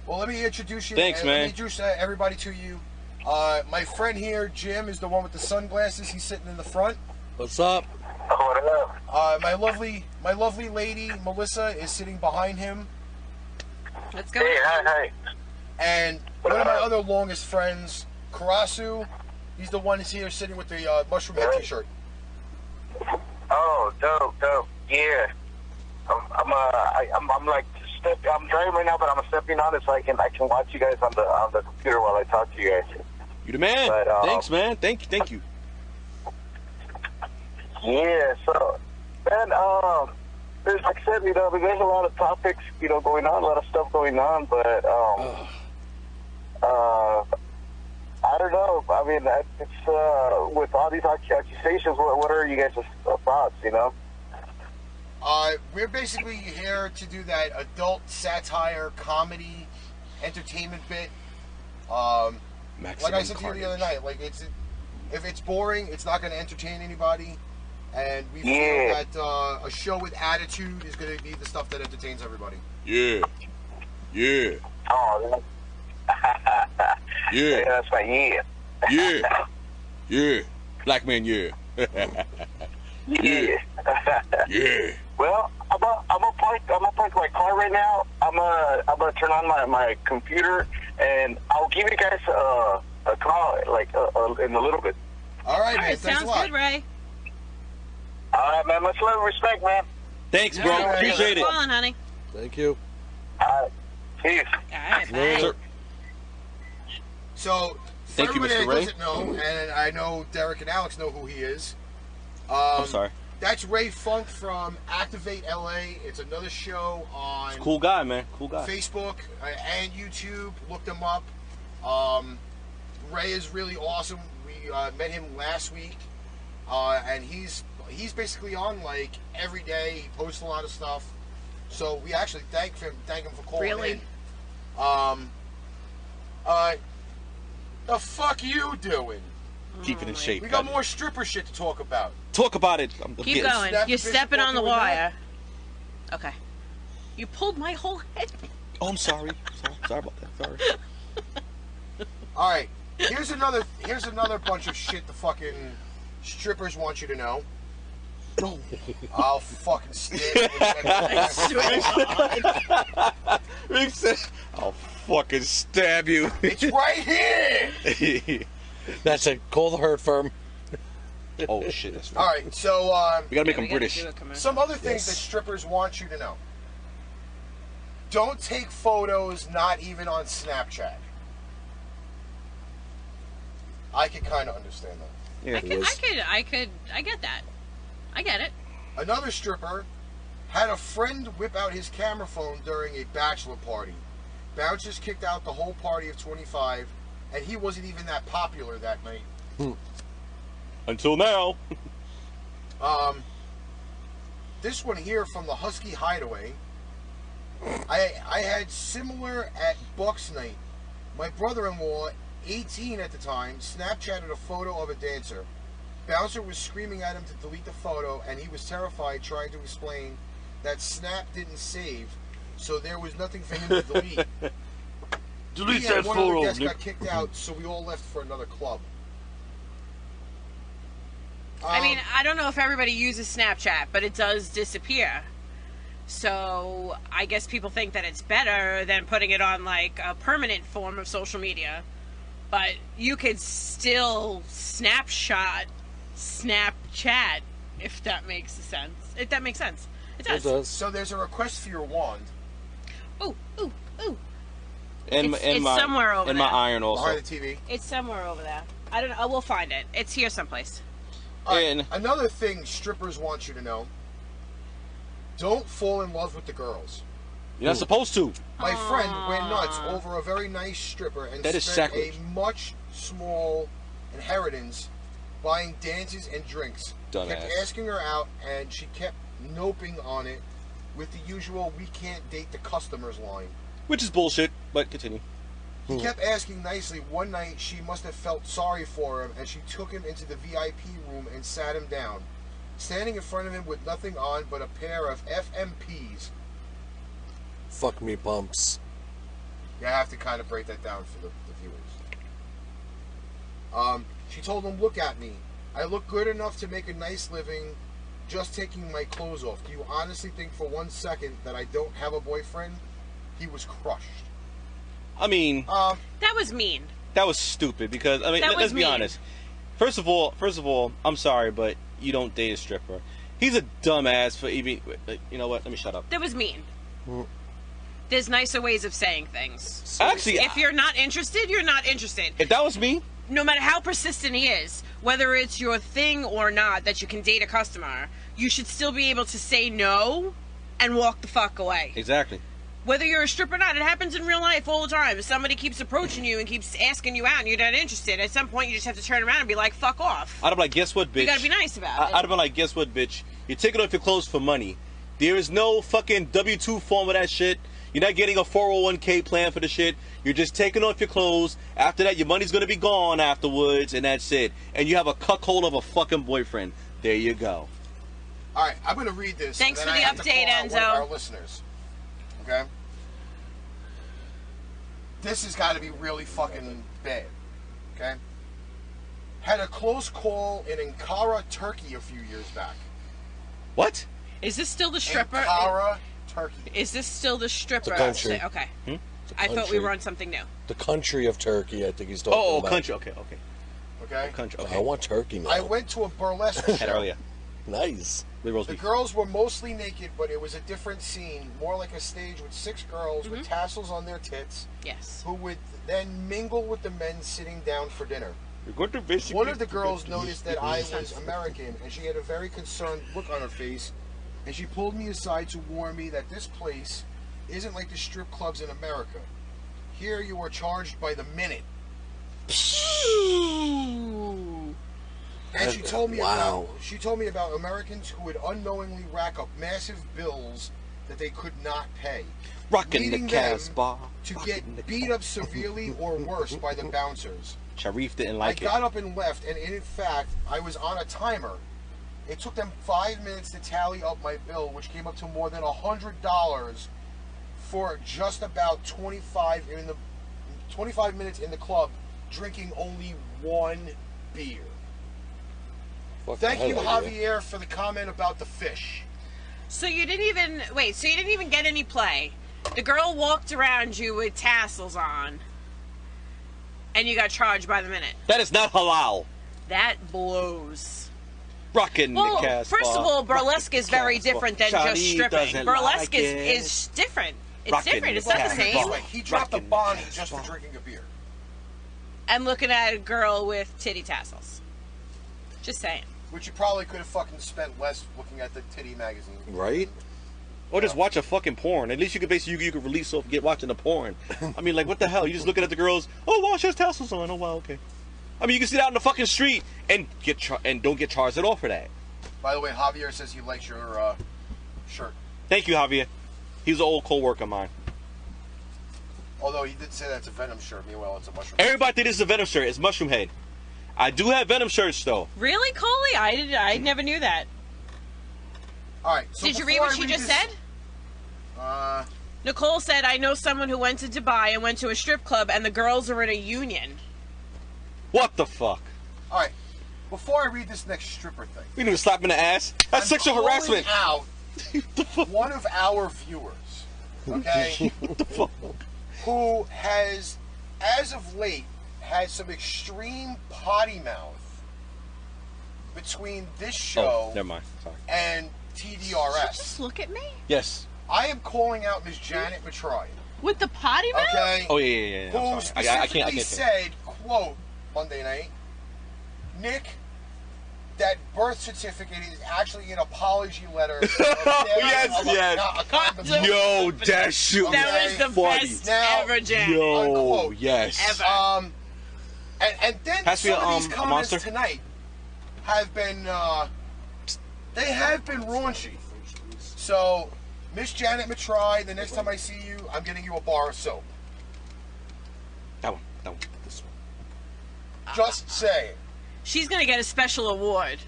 Well, let me introduce you. Thanks, Let man. me introduce everybody to you. My friend here, Jim, is the one with the sunglasses. He's sitting in the front. What's up? What up? My lovely lady, Melissa, is sitting behind him. Let's go. Hey, hi. And one of my other longest friends, Karasu, he's the one who's here sitting with the Mushroom Head t-shirt. Oh, dope. Yeah. I'm like I'm driving right now, but I'm stepping on it so I can watch you guys on the computer while I talk to you guys. You the man. But, Thanks, man. Thank you. Yeah, so, man, there's, like I said, there's a lot of topics, going on, a lot of stuff going on, but, I don't know. I mean, it's, with all these accusations, what are you guys' thoughts, We're basically here to do that adult satire, comedy, entertainment bit. Like I said to you the other night, like if it's boring, it's not going to entertain anybody, and we feel that a show with attitude is going to be the stuff that entertains everybody. Yeah. Oh, Yeah. that's my Yeah. Black man, yeah. Yeah. Well, I'm gonna park my car right now. I'm gonna turn on my computer, and I'll give you guys a call in a little bit. All right, man. Alright, Thanks a sounds lot. good, Ray. All right, man. Much love and respect, man. Thanks, bro. Yeah, Appreciate Thanks it. for calling, honey. Thank you. Peace. Alright, bye. Later. So, for Thank you, everybody Mr. that Ray. doesn't know, and I know Derek and Alex know who he is. I'm sorry. That's Ray Funk from Activate LA. It's another show on Cool guy, man. Cool guy. Facebook and YouTube. Look them up. Ray is really awesome. We met him last week, and he's basically on like every day. He posts a lot of stuff. So we actually thank him for calling Really? in. The fuck you doing? Keep it in shape. We got more stripper shit to talk about. Talk about it. I'm Keep getting- going. Snap You're the bitch stepping on the fucking with wire. Okay. You pulled my whole head. Oh, I'm sorry. Sorry about that. Sorry. All right. Here's another bunch of shit the fucking strippers want you to know. No. I'll fucking stand. I swear to God. Rick said, I'll fucking stab you. It's right here. That's it. Call the hurt firm. Oh, shit. That's All right. right. So We gotta make We them gotta British. do a commercial. some other things Yes. that strippers want you to know. Don't take photos, not even on Snapchat. I can kind of understand that. Yeah. I get that. I get it. Another stripper had a friend whip out his camera phone during a bachelor party. Bouncers kicked out the whole party of 25, and he wasn't even that popular that night. Until now. This one here from the Husky Hideaway. I had similar at Bucks night. My brother-in-law, 18 at the time, Snapchatted a photo of a dancer. Bouncer was screaming at him to delete the photo, and he was terrified, trying to explain that Snap didn't save, so there was nothing for him to delete. Delete He and that one of the photo. guests got kicked out, so we all left for another club. I mean, I don't know if everybody uses Snapchat, but it does disappear. So I guess people think that it's better than putting it on like a permanent form of social media. But you could still Snapchat, if that makes sense. If that makes sense. It does. It does. So there's a request for your wand Ooh, ooh, ooh. And It's my, somewhere over and my there. iron also. behind the TV. It's somewhere over there. I don't know. We'll find it. It's here someplace. All right, And- another thing strippers want you to know: don't fall in love with the girls. You're not supposed to. My friend went nuts over a very nice stripper and That is spent sacrilege. a much small inheritance buying dances and drinks. Dumbass. Kept asking her out, and she kept noping on it with the usual "we can't date the customers" line. Which is bullshit, but continue. He kept asking nicely. One night, she must have felt sorry for him, and she took him into the VIP room and sat him down, standing in front of him with nothing on but a pair of FMPs. Fuck me pumps. You have to kind of break that down for the viewers. She told him, "Look at me. I look good enough to make a nice living just taking my clothes off. Do you honestly think for 1 second that I don't have a boyfriend?" He was crushed. I mean, That was mean. that was stupid because I mean, That was let's be mean. honest. First of all, I'm sorry, but you don't date a stripper. He's a dumbass for even. You know what? Let me shut up. That was mean. There's nicer ways of saying things. Actually, if you're not interested, you're not interested. If that was me, no matter how persistent he is, whether it's your thing or not that you can date a customer, you should still be able to say no and walk the fuck away. Exactly. Whether you're a stripper or not, it happens in real life all the time. If somebody keeps approaching you and keeps asking you out and you're not interested, at some point you just have to turn around and be like, fuck off. I'd be like, guess what, bitch? You gotta be nice about it. I'd be like, guess what, bitch? You're taking off your clothes for money. There is no fucking W-2 form of that shit. You're not getting a 401k plan for the shit. You're just taking off your clothes. After that, your money's gonna be gone afterwards, and that's it. And you have a cuckold of a fucking boyfriend. There you go. All right, I'm gonna read this. Thanks for the update, Enzo. One of our listeners. Okay. This has got to be really fucking bad. Okay. Had a close call in Ankara, Turkey, a few years back. What? Is this still the stripper? Ankara, Turkey. Is this still the stripper? The country. Okay. The I thought we country. were on something new. The country of Turkey, I think he's talking Oh, about. country. Okay. Okay. Country. Okay. I want Turkey now. I went to a burlesque Had show. earlier. Nice. The girls were mostly naked, but it was a different scene, more like a stage with 6 girls with tassels on their tits. Yes. Who would then mingle with the men sitting down for dinner. One One of the girls noticed that I was American, and she had a very concerned look on her face, and she pulled me aside to warn me that this place isn't like the strip clubs in America. Here you are charged by the minute. And she told me about Americans who would unknowingly rack up massive bills that they could not pay. Rocking the leading Casbah. them to get beat up severely or worse by the bouncers. Sharif didn't like I got up and left, and in fact, I was on a timer. It took them 5 minutes to tally up my bill, which came up to more than $100 for just about 25 minutes in the club, drinking only 1 beer. Thank you, Javier, for the comment about the fish. So you didn't even So you didn't even get any play. The girl walked around you with tassels on, and you got charged by the minute. That is not halal. That blows. Rocking the Casbah. First of all, burlesque is very different than just stripping. Burlesque is different. It's different. It's not the same. He dropped a bond just for drinking a beer. And looking at a girl with titty tassels. Just saying. Which you probably could have fucking spent less looking at the titty magazine. Right? Or just watch a fucking porn. At least you could basically you could release off and get watching the porn. I mean, like, what the hell? You just looking at the girls. Oh wow, she has tassels on. Oh wow, okay. I mean, you can sit out in the fucking street and don't get charged at all for that. By the way, Javier says he likes your shirt. Thank you, Javier. He was an old co-worker of mine. Although he did say that's a Venom shirt. Meanwhile, it's a mushroom. Everybody think this is a Venom shirt. It's Mushroom Head. I do have Venom shirts though. Really, Coley? I never knew that. All right. So did you read what she just said? Nicole said, "I know someone who went to Dubai and went to a strip club, and the girls are in a union." What the fuck? All right. Before I read this next stripper thing, You need to slap in the ass. That's sexual harassment. Out one of our viewers, okay, What the fuck? who has, as of late, had some extreme potty mouth between this show Oh, never mind. Sorry. and TDRS. Just look at me Yes. I am calling out Miss Janet Matrai. with the potty mouth. Okay. Oh yeah. Who I'm sorry. I specifically can't. said, quote, Monday night, Nick, that birth certificate is actually an apology letter. Yes. Yo, that shit. That was the funny. best Now, ever, Janet. Yo, Unquote. yes. Ever. And then Has to be, some of these a comments monster? tonight have been, they have been raunchy. So, Miss Janet Matrai, the next time I see you, I'm getting you a bar of soap. That one. This one. Just saying. She's gonna get a special award.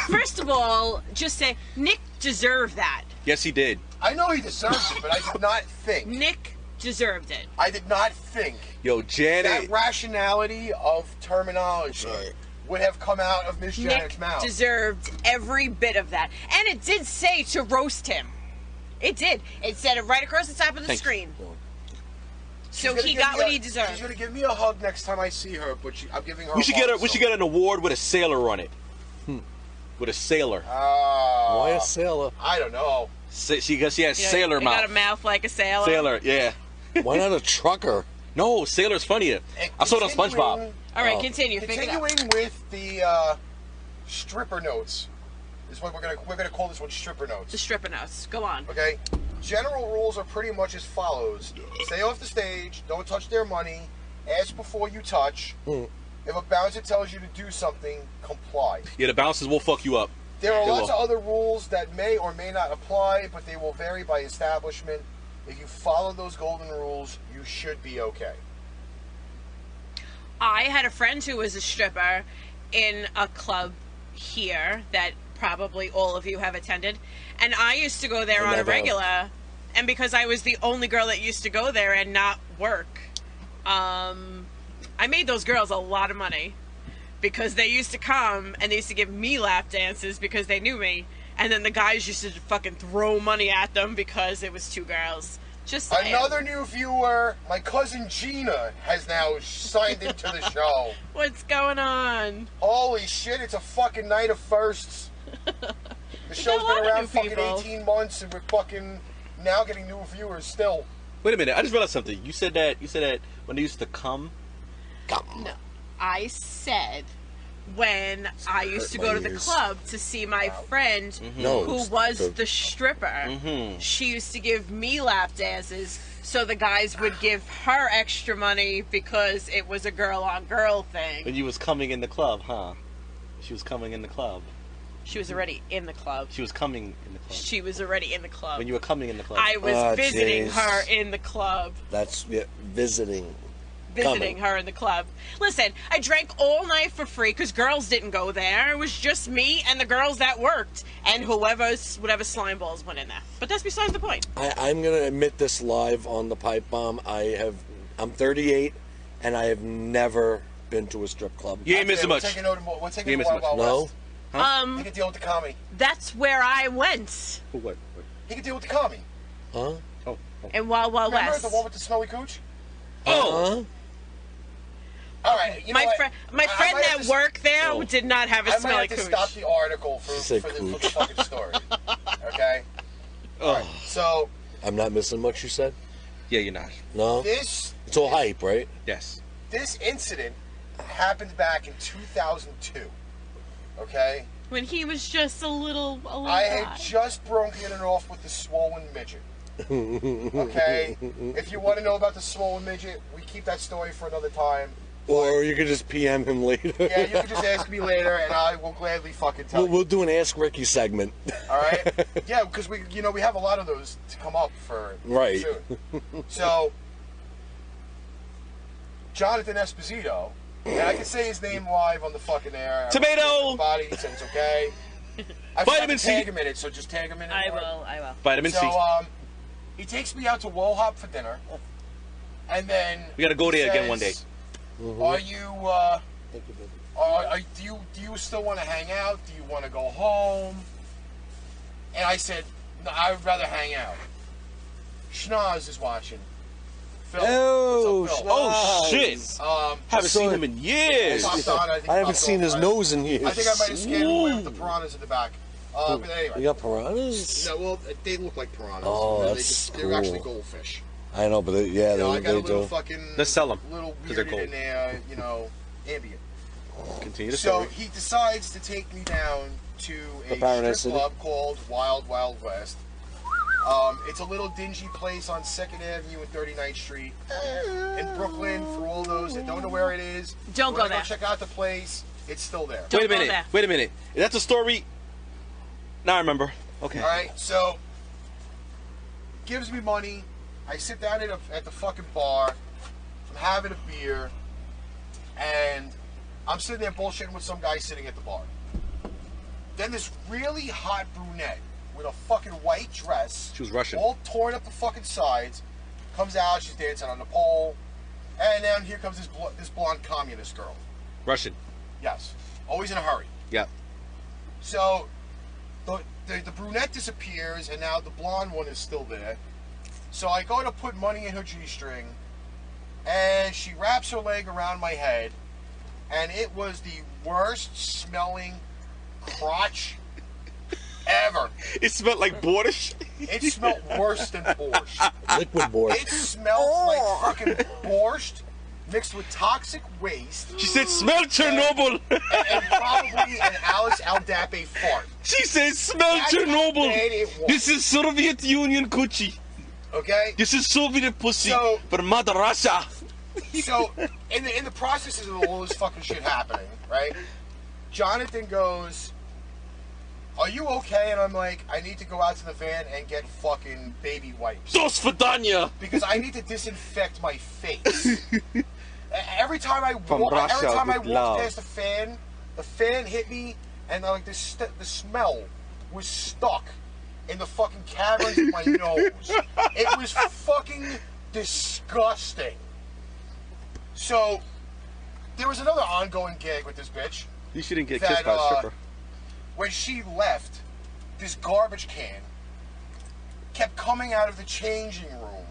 First of all, just say Nick deserved that. Yes, he did. I know he deserves it, but I did not think. Nick deserved it. I did not think Yo, that Janet. rationality of terminology would have come out of Miss Janet's Nick mouth. deserved every bit of that. And it did say to roast him. It did. It said it right across the top of the Thanks. screen. So She's he gonna got give what me he a- deserved. She's gonna give me a hug next time I see her, but I'm giving her. We should a get bar of We should soap. get an award with a sailor on it. With a sailor. Why a sailor? I don't know. She has sailor you mouth. got a mouth like a sailor. Sailor, yeah. Why not a trucker? No, sailor's funnier. I saw it on SpongeBob. All right, continue. Figure it out. Continuing with the stripper notes. This is what we're gonna call this one stripper notes. The stripper notes. Go on. Okay. General rules are pretty much as follows: stay off the stage, don't touch their money, ask before you touch. If a bouncer tells you to do something, comply. Yeah, the bouncers will fuck you up. There are lots of other rules that may or may not apply, but they will vary by establishment. If you follow those golden rules, you should be okay. I had a friend who was a stripper in a club here that probably all of you have attended, and I used to go there on a regular, and because I was the only girl that used to go there and not work, I made those girls a lot of money because they used to come and they used to give me lap dances because they knew me, and then the guys used to fucking throw money at them because it was two girls. Just saying. Another new viewer, my cousin Gina, has now signed into the show. What's going on? Holy shit, it's a fucking night of firsts. The show's been around fucking 18 months and we're fucking now getting new viewers still. Wait a minute, I just realized something. You said that when they used to come. No, I said when I used to go to the club to see my friend who was the stripper. She used to give me lap dances, so the guys would give her extra money because it was a girl-on-girl thing. When you was coming in the club, huh? She was coming in the club. She was already in the club. She was coming in the club. She was already in the club. When you were coming in the club. I was visiting her in the club. That's visiting. Visiting her in the club. Listen, I drank all night for free because girls didn't go there. It was just me and the girls that worked and whatever slime balls went in there. But that's besides the point. I'm gonna admit this live on the Pipe Bomb. I'm 38 and I have never been to a strip club. You ain't missing much. We're taking a Wild No? West. Huh? He can deal with the commie. That's where I went. What? He can deal with the commie. Huh? Oh. In Wild Wild Remember West. the one with the smelly cooch? Oh. All right, my friend that worked there did not have a smelly I might have to cooch. stop the article for the fucking story. Okay? All right, so... I'm not missing much, you said? Yeah, you're not. No? It's all hype, right? Yes. This incident happened back in 2002. Okay? When he was just a little I had just broken it off with the swollen midget. Okay? If you want to know about the swollen midget, we keep that story for another time. Or you could just PM him later. Yeah, you can just ask me later, and I will gladly fucking tell you. We'll do an Ask Ricky segment. All right? Yeah, because we have a lot of those to come up for soon. So, Jonathan Esposito, and I can say his name live on the fucking air. Tomato! Body, so it's okay. I Vitamin C. Tag him in it, so just tag him in it. I will. Vitamin C. So, he takes me out to Wohop for dinner, and then we gotta go there again one day. Are you? Do you still want to hang out? Do you want to go home? And I said, no, I would rather hang out. Schnoz is watching. Phil. Oh, what's up, Phil? Oh shit! Haven't seen him in years. I haven't seen his nose in years. I think I might have scared him away with the piranhas in the back. But anyway. You got piranhas? No, well, they look like piranhas. Oh, they're actually goldfish. I know, but they I got a do. little fucking... Let's sell them. Little Because they're bearded gold. in there, ambient. Continue to So story. he decides to take me down to The a strip club called Wild Wild West. It's a little dingy place on 2nd Avenue and 39th Street in Brooklyn. For all those that don't know where it is, Don't go there. Go check out the place. It's still there. Don't Wait a go minute. there. Wait a minute. That's a story. Now I remember. Okay. All right. So gives me money. I sit down at the fucking bar. I'm having a beer, and I'm sitting there bullshitting with some guy sitting at the bar. Then this really hot brunette with a fucking white dress. She was Russian. All torn up the fucking sides. Comes out, she's dancing on the pole. And then here comes this blonde communist girl. Russian. Yes. Always in a hurry. Yeah. So, the brunette disappears, and now the blonde one is still there. So I go to put money in her G-string, and she wraps her leg around my head, and it was the worst smelling crotch ever. It smelled like borscht. It smelled worse than borscht. Liquid borscht. It smelled like fucking borscht mixed with toxic waste. She said, smell Chernobyl. And probably an Alice Aldape fart. She said, smell That's how Chernobyl. bad it was. This is Soviet Union coochie. Okay? This is Soviet pussy So- for Mother Russia. So, in the processes of all this fucking shit happening, right? Jonathan goes, "Are you okay?" And I'm like, "I need to go out to the van and get fucking baby wipes Dos Vidania. because I need to disinfect my face." Every time I From walk, Russia every time I with walked love. past the fan hit me, and like the smell was stuck in the fucking caverns of my nose. It was fucking disgusting. So there was another ongoing gag with this bitch. You shouldn't get That, kissed by a stripper. When she left, this garbage can kept coming out of the changing room.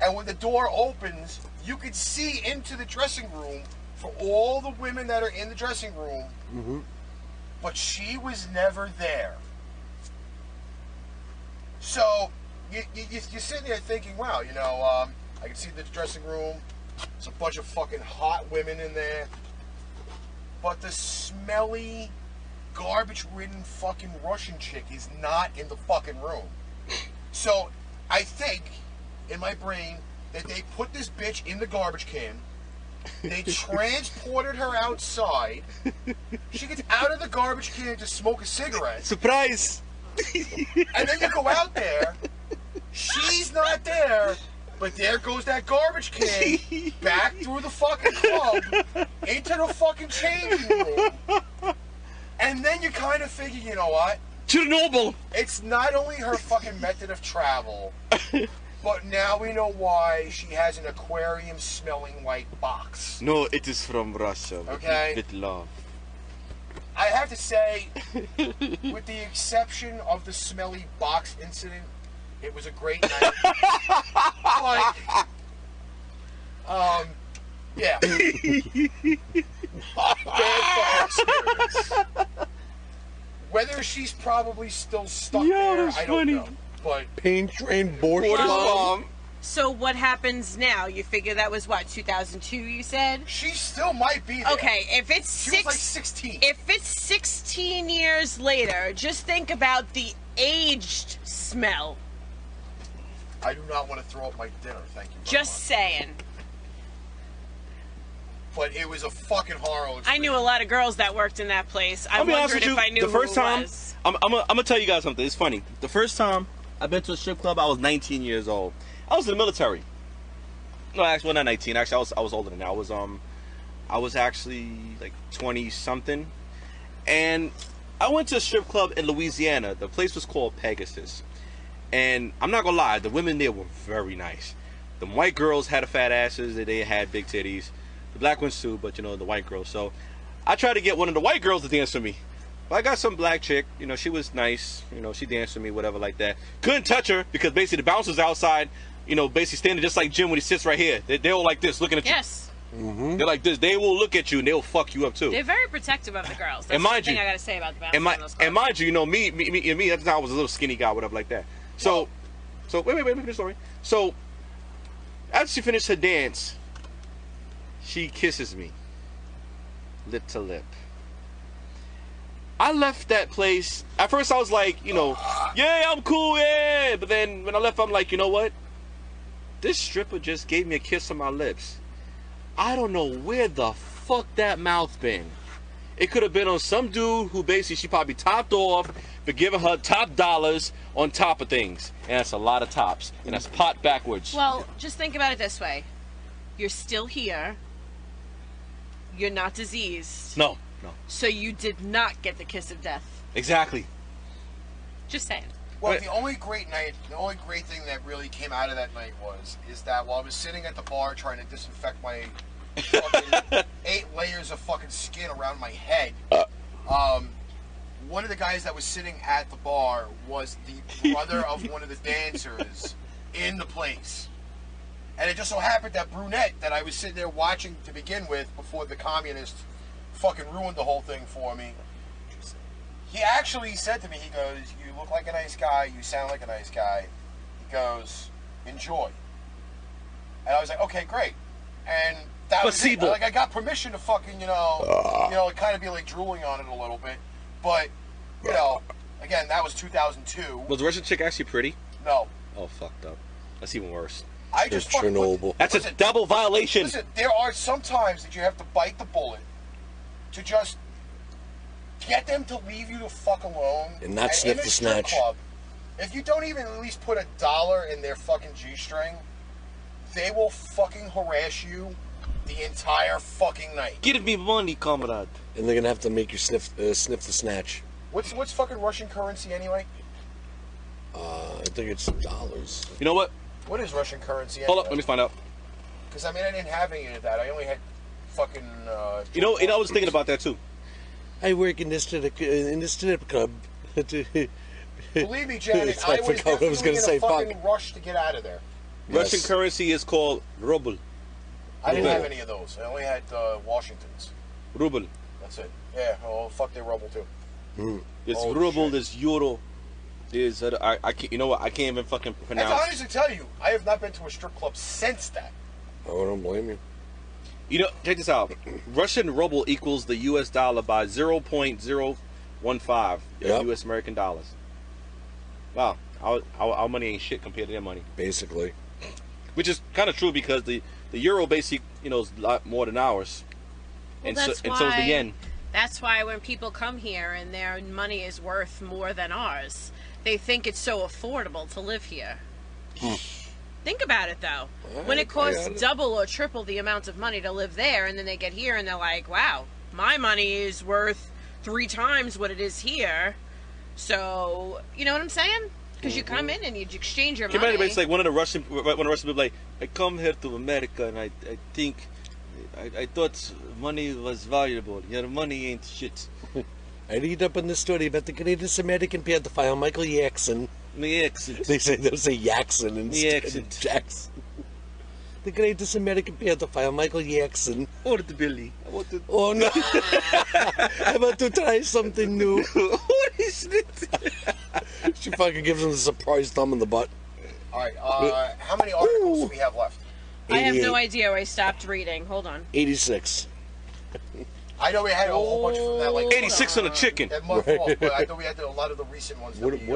And when the door opens, you could see into the dressing room for all the women that are in the dressing room. Mm-hmm. But she was never there. So you're sitting there thinking, wow, you know, I can see the dressing room. There's a bunch of fucking hot women in there. But the smelly, garbage-ridden fucking Russian chick is not in the fucking room. So I think, in my brain, that they put this bitch in the garbage can. They transported her outside. She gets out of the garbage can to smoke a cigarette. Surprise! And then you go out there. She's not there. But there goes that garbage can back through the fucking club into the fucking changing room. And then you kind of figure, you know what? Chernobyl! It's not only her fucking method of travel, but now we know why she has an aquarium-smelling like box. No, it is from Russia. Okay. With love. I have to say, with the exception of the smelly box incident, it was a great night. Yeah. Bad fucking experience. Whether she's probably still stuck there, I don't know. But Pain train borscht Well- bomb. So what happens now? You figure that was what, 2002? You said. she still might be there. Okay, if it's She was like 16. if it's 16 years later, just think about the aged smell. I do not want to throw up my dinner, thank you very Just much. saying. But it was a fucking horror experience. I knew a lot of girls that worked in that place. I I'll be honest wondered with if you, I knew the who first it time, was. I'm gonna tell you guys something. It's funny. The first time I've been to a strip club, I was 19 years old. I was in the military. No, actually, well, not 19. Actually, I was older than that. I was actually like 20 something, and I went to a strip club in Louisiana. The place was called Pegasus, and I'm not gonna lie, the women there were very nice. The white girls had fat asses. They had big titties. The black ones too, but you know, the white girls. So I tried to get one of the white girls to dance with me. But I got some black chick, you know, she was nice, you know, she danced with me, whatever like that. Couldn't touch her because basically the bouncers outside, you know, basically standing just like Jim when he sits right here. They're all like this, looking at you. Yes. Mm-hmm. They're like this. They will look at you and they'll fuck you up too. They're very protective of the girls. That's And mind the thing you- I gotta say about the bouncers And, in those clubs. mind you, you know, me, at the time I was a little skinny guy, whatever like that. So wait, finish the story. So after she finished her dance, she kisses me, lip to lip. I left that place. At first I was like, you know, yeah, I'm cool, yeah. But then when I left, I'm like, you know what? This stripper just gave me a kiss on my lips. I don't know where the fuck that mouth been. It could have been on some dude who basically she probably topped off for giving her top dollars on top of things. And that's a lot of tops. And that's pot backwards. Well, just think about it this way. You're still here. You're not diseased. No. So you did not get the kiss of death. Exactly. Just saying. Well, Wait. the only great thing that really came out of that night is that while I was sitting at the bar trying to disinfect my fucking 8 layers of fucking skin around my head, one of the guys that was sitting at the bar was the brother of one of the dancers in the place. And it just so happened that brunette that I was sitting there watching to begin with before the communists fucking ruined the whole thing for me, He actually said to me, he goes, "You look like a nice guy. You sound like a nice guy." He goes, "Enjoy." And I was like, "Okay, great." And that was it. Like, I got permission to fucking, kind of be like drooling on it a little bit. But, again, that was 2002. Was the Russian chick actually pretty? No. Oh, fucked up. That's even worse. I just fucking... Chernobyl. That's a double violation. Listen, there are some times that you have to bite the bullet to just get them to leave you the fuck alone. And not sniff the snatch. Club, if you don't even at least put $1 in their fucking G-string, they will fucking harass you the entire fucking night. Give me money, comrade. And they're gonna have to make you sniff the snatch. What's fucking Russian currency anyway? I think it's dollars. You know what? What is Russian currency anyway? Hold up, let me find out. Because, I mean, I didn't have any of that. I only had fucking... I was thinking about that, too. I work in this strip club. Believe me, Janet, I was definitely in a fucking rush to get out of there. Russian currency is called ruble. I didn't have any of those. I only had Washington's. Ruble. That's it. Yeah, well, fuck their ruble, too. It's ruble, there's euro. There's, I can't, you know what, I can't even fucking pronounce. And to honestly tell you, I have not been to a strip club since that. Oh, I don't blame you. You know, check this out. Russian ruble equals the U.S. dollar by 0.015 U.S. American dollars. Wow, our money ain't shit compared to their money. Basically. Which is kind of true because the euro basically, is a lot more than ours. Well, so is the yen. That's why when people come here and their money is worth more than ours, they think it's so affordable to live here. Think about it, though. When it costs double or triple the amount of money to live there, and then they get here and they're like, wow, my money is worth 3 times what it is here. So, you know what I'm saying? Because you come in and you exchange your money. It's like one of the Russian people like, I come here to America and I think, I thought money was valuable. Your money ain't shit. I read up in the story about the greatest American pedophile, Michael Jackson. Jackson. They'll say Jackson instead of Jackson. The greatest American pedophile, Michael Jackson. Or the Billy. Oh no! I want to try something new. What is it? She fucking gives him a surprise thumb in the butt. Alright, how many articles do we have left? 88. I have no idea. I stopped reading. Hold on. 86. I know we had a whole bunch from that, like 86 on the chicken. That month off, but I know we had a lot of the recent ones. What are we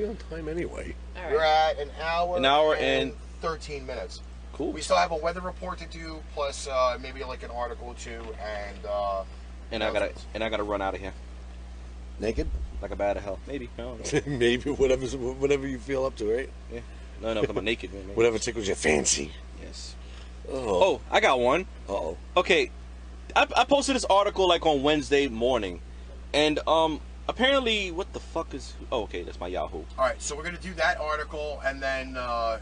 on time anyway? Right. We're at an hour and 13 minutes. Cool. We still have a weather report to do, plus maybe like an article or two, and I gotta run out of here. Naked? Like a bad hell. Maybe. No. Maybe whatever you feel up to, right? Yeah. No, come on, naked. Man, whatever tickles your fancy. Yes. Oh, I got one. Uh-oh. Okay. I posted this article like on Wednesday morning, and apparently, what the fuck is? Oh, okay, that's my Yahoo. All right, so we're gonna do that article, and then we're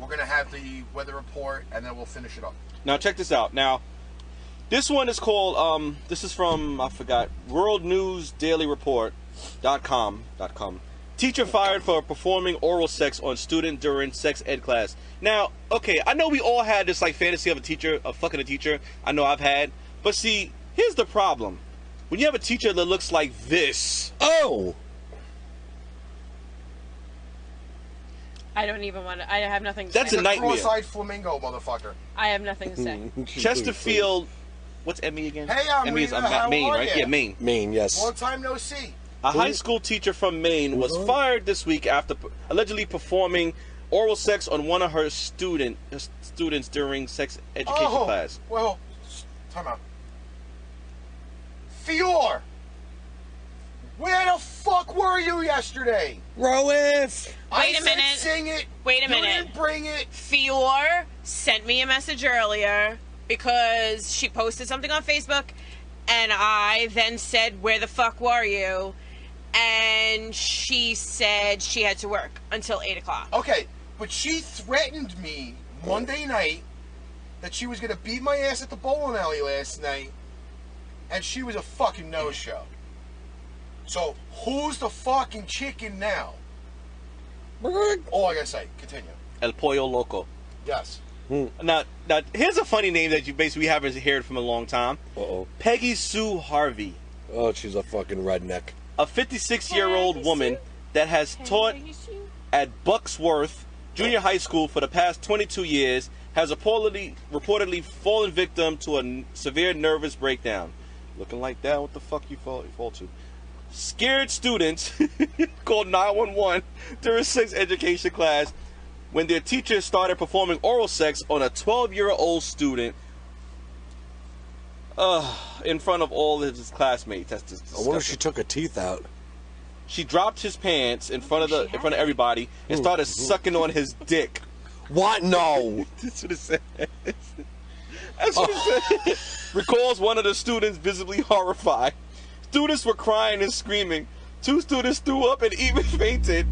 gonna have the weather report, and then we'll finish it up. Now check this out. Now, this one is called. This is from I forgot. WorldNewsDailyReport.com. Teacher fired for performing oral sex on student during sex ed class. Now, okay, I know we all had this like fantasy of fucking a teacher. I know I've had. But see, here's the problem. When you have a teacher that looks like this. Oh! I don't even want to. I have nothing to say. That's a nightmare. Cross-eyed flamingo, motherfucker. I have nothing to say. Chesterfield. What's Emmy again? Hey, I'm Emmy is how Maine, are right? You? Yeah, Maine. Maine, yes. Long time no see. A high school teacher from Maine was fired this week after allegedly performing oral sex on one of her students during sex education class. Well, time out. Fior! Where the fuck were you yesterday? Roif! Wait a minute. Sing it. Wait a minute. You didn't bring it. Fior sent me a message earlier because she posted something on Facebook, and I then said, "Where the fuck were you?" And she said she had to work until 8 o'clock. Okay, but she threatened me Monday night that she was going to beat my ass at the bowling alley last night, and she was a fucking no-show. So, who's the fucking chicken now? All I gotta say, continue. El Pollo Loco. Yes. Now, here's a funny name that you basically haven't heard from a long time. Uh-oh. Peggy Sue Harvey. Oh, she's a fucking redneck. A 56-year-old woman that has taught at Bucksworth Junior High School for the past 22 years has reportedly fallen victim to a severe nervous breakdown. Looking like that, what the fuck you fall to? Scared students called 911 during sex education class when their teacher started performing oral sex on a 12-year-old student in front of all of his classmates. That's just disgusting. I wonder if she took her teeth out. She dropped his pants in front of everybody and started sucking on his dick. What? No. That's what it said. That's what it said. Recalls one of the students visibly horrified. Students were crying and screaming. 2 students threw up and even fainted,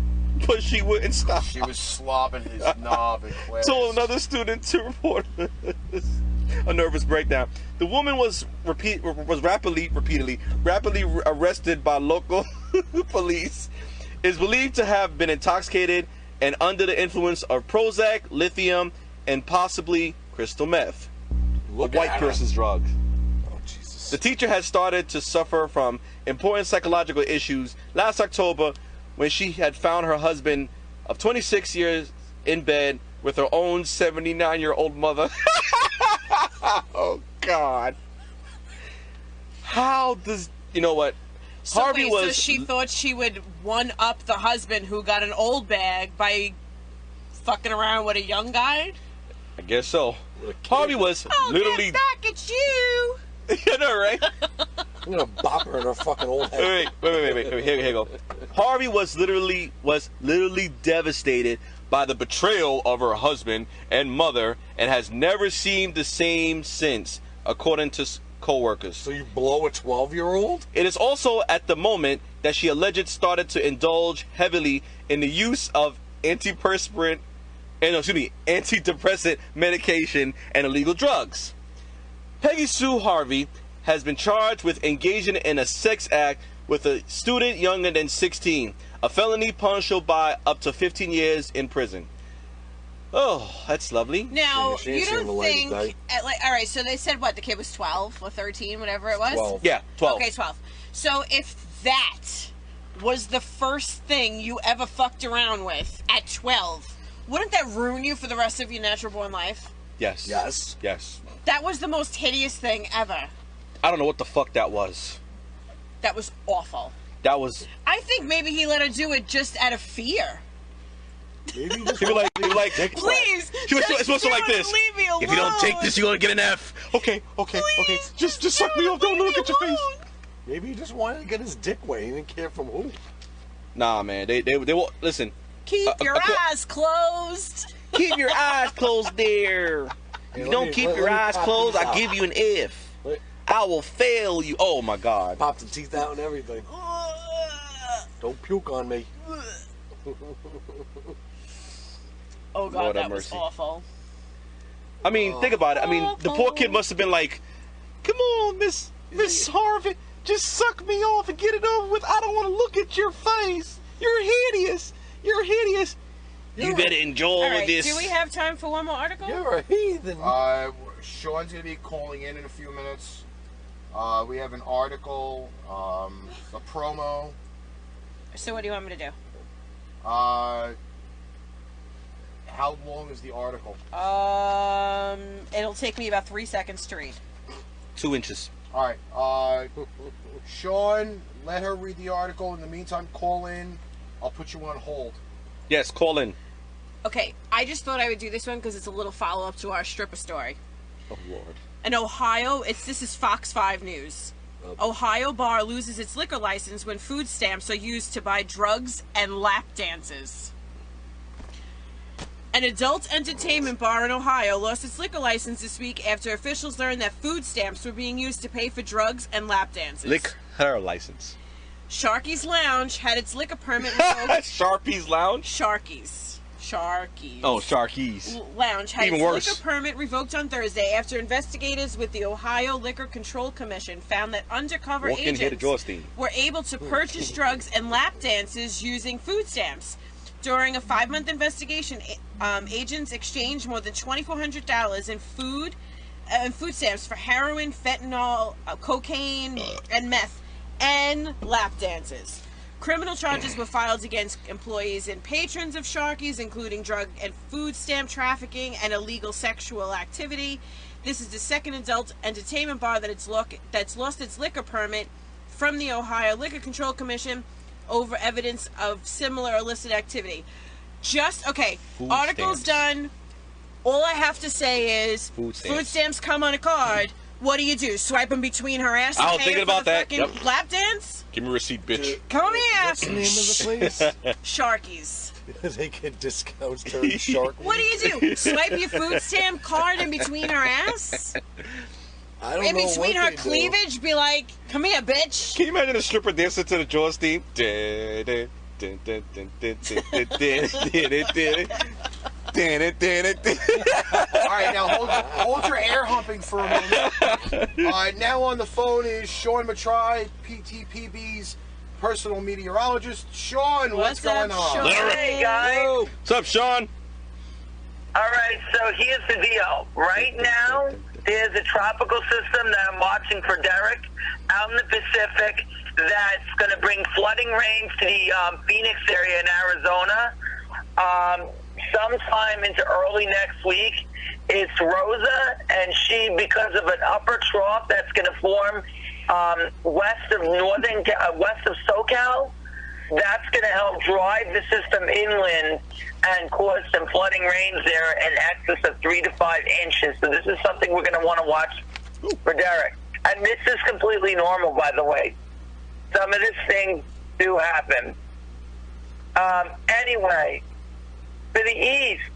but she wouldn't stop. She was slobbing his knob in class. Told another student to report a nervous breakdown. The woman was rapidly arrested by local police. Is believed to have been intoxicated and under the influence of Prozac, lithium, and possibly crystal meth, a white person's drug. Oh, Jesus. The teacher had started to suffer from important psychological issues last October when she had found her husband of 26 years in bed with her own 79-year-old mother. Oh, God. How does... You know what? So Harvey so she thought she would one-up the husband who got an old bag by fucking around with a young guy? I guess so. Harvey was literally... Get back at you! You know, right? I'm gonna bop her in her fucking old head. Wait. Here you go. Harvey was literally devastated by the betrayal of her husband and mother and has never seemed the same since, according to co-workers. So you blow a 12-year-old? It is also at the moment that she alleged started to indulge heavily in the use of antidepressant medication and illegal drugs. Peggy Sue Harvey has been charged with engaging in a sex act with a student younger than 16, a felony punishable by up to 15 years in prison. Oh, that's lovely. Now, you don't think... all right, so they said, what, the kid was 12 or 13, whatever it was? 12. Yeah, 12. Okay, 12. So if that was the first thing you ever fucked around with at 12, wouldn't that ruin you for the rest of your natural-born life? Yes. Yes. Yes. That was the most hideous thing ever. I don't know what the fuck that was. That was awful. That was... I think maybe he let her do it just out of fear. Maybe just He was like, Please, she was supposed to like this. Leave me alone. If you don't take this, you're gonna get an F. Okay. Just suck me off. Don't look at your face. Maybe he just wanted to get his dick wet. He didn't care from who. Nah, man. They will listen. Keep your eyes closed. Keep your eyes closed there. If you don't keep your eyes closed, I give you an F. I will fail you. Oh my God. Pop the teeth out and everything. Don't puke on me. Oh God, Lord that have was mercy. awful. I mean, think about it. I mean, the poor kid must have been like, "Come on, Miss Harvey, just suck me off and get it over with. I don't want to look at your face. You're hideous. You're hideous. You better enjoy All right, this." do we have time for one more article? You're a heathen. Sean's going to be calling in a few minutes. We have an article, a promo. So what do you want me to do? How long is the article? It'll take me about 3 seconds to read. 2 inches. All right. Sean, let her read the article. In the meantime, call in. I'll put you on hold. Yes, call in. Okay, I just thought I would do this one because it's a little follow-up to our stripper story. Oh Lord. In Ohio, this is Fox 5 News. Ohio bar loses its liquor license when food stamps are used to buy drugs and lap dances. An adult entertainment bar in Ohio lost its liquor license this week after officials learned that food stamps were being used to pay for drugs and lap dances. Liquor license. Sharky's Lounge had its liquor permit revoked. Sharpie's Lounge? Sharky's. Oh, Sharky's. Lounge had Even its worse. liquor permit revoked on Thursday after investigators with the Ohio Liquor Control Commission found that undercover Walk in here to agents Jawstein. were able to purchase drugs and lap dances using food stamps. During a 5-month investigation, agents exchanged more than $2,400 in food stamps for heroin, fentanyl, cocaine, and meth and lap dances. Criminal charges were filed against employees and patrons of Sharky's, including drug and food stamp trafficking and illegal sexual activity. This is the second adult entertainment bar that's lost its liquor permit from the Ohio Liquor Control Commission over evidence of similar illicit activity. Article's done. All I have to say is food stamps come on a card. What do? Swipe them between her ass and pay her for the fucking lap dance? Give me a receipt, bitch. Come here. What's the name of the place? Sharky's. They get discounts during Shark Week. What do? Swipe your food stamp card in between her ass? I don't in know between what her they cleavage, be like, come here, bitch. Can you imagine a stripper dancing to the Jaws theme? Alright, now hold your air humping for a moment. Alright, now on the phone is Sean Matrai, PTPB's personal meteorologist. Sean, what's going on? Hey, guys. What's up, Sean? Alright, so here's the deal. Right now, there's a tropical system that I'm watching for Derek out in the Pacific that's going to bring flooding rains to the Phoenix area in Arizona. Sometime into early next week, it's Rosa, and she, because of an upper trough that's going to form west of SoCal, that's going to help drive the system inland and cause some flooding rains there in excess of 3 to 5 inches. So this is something we're going to want to watch for Derek. And this is completely normal, by the way. Some of these things do happen. Anyway, for the east,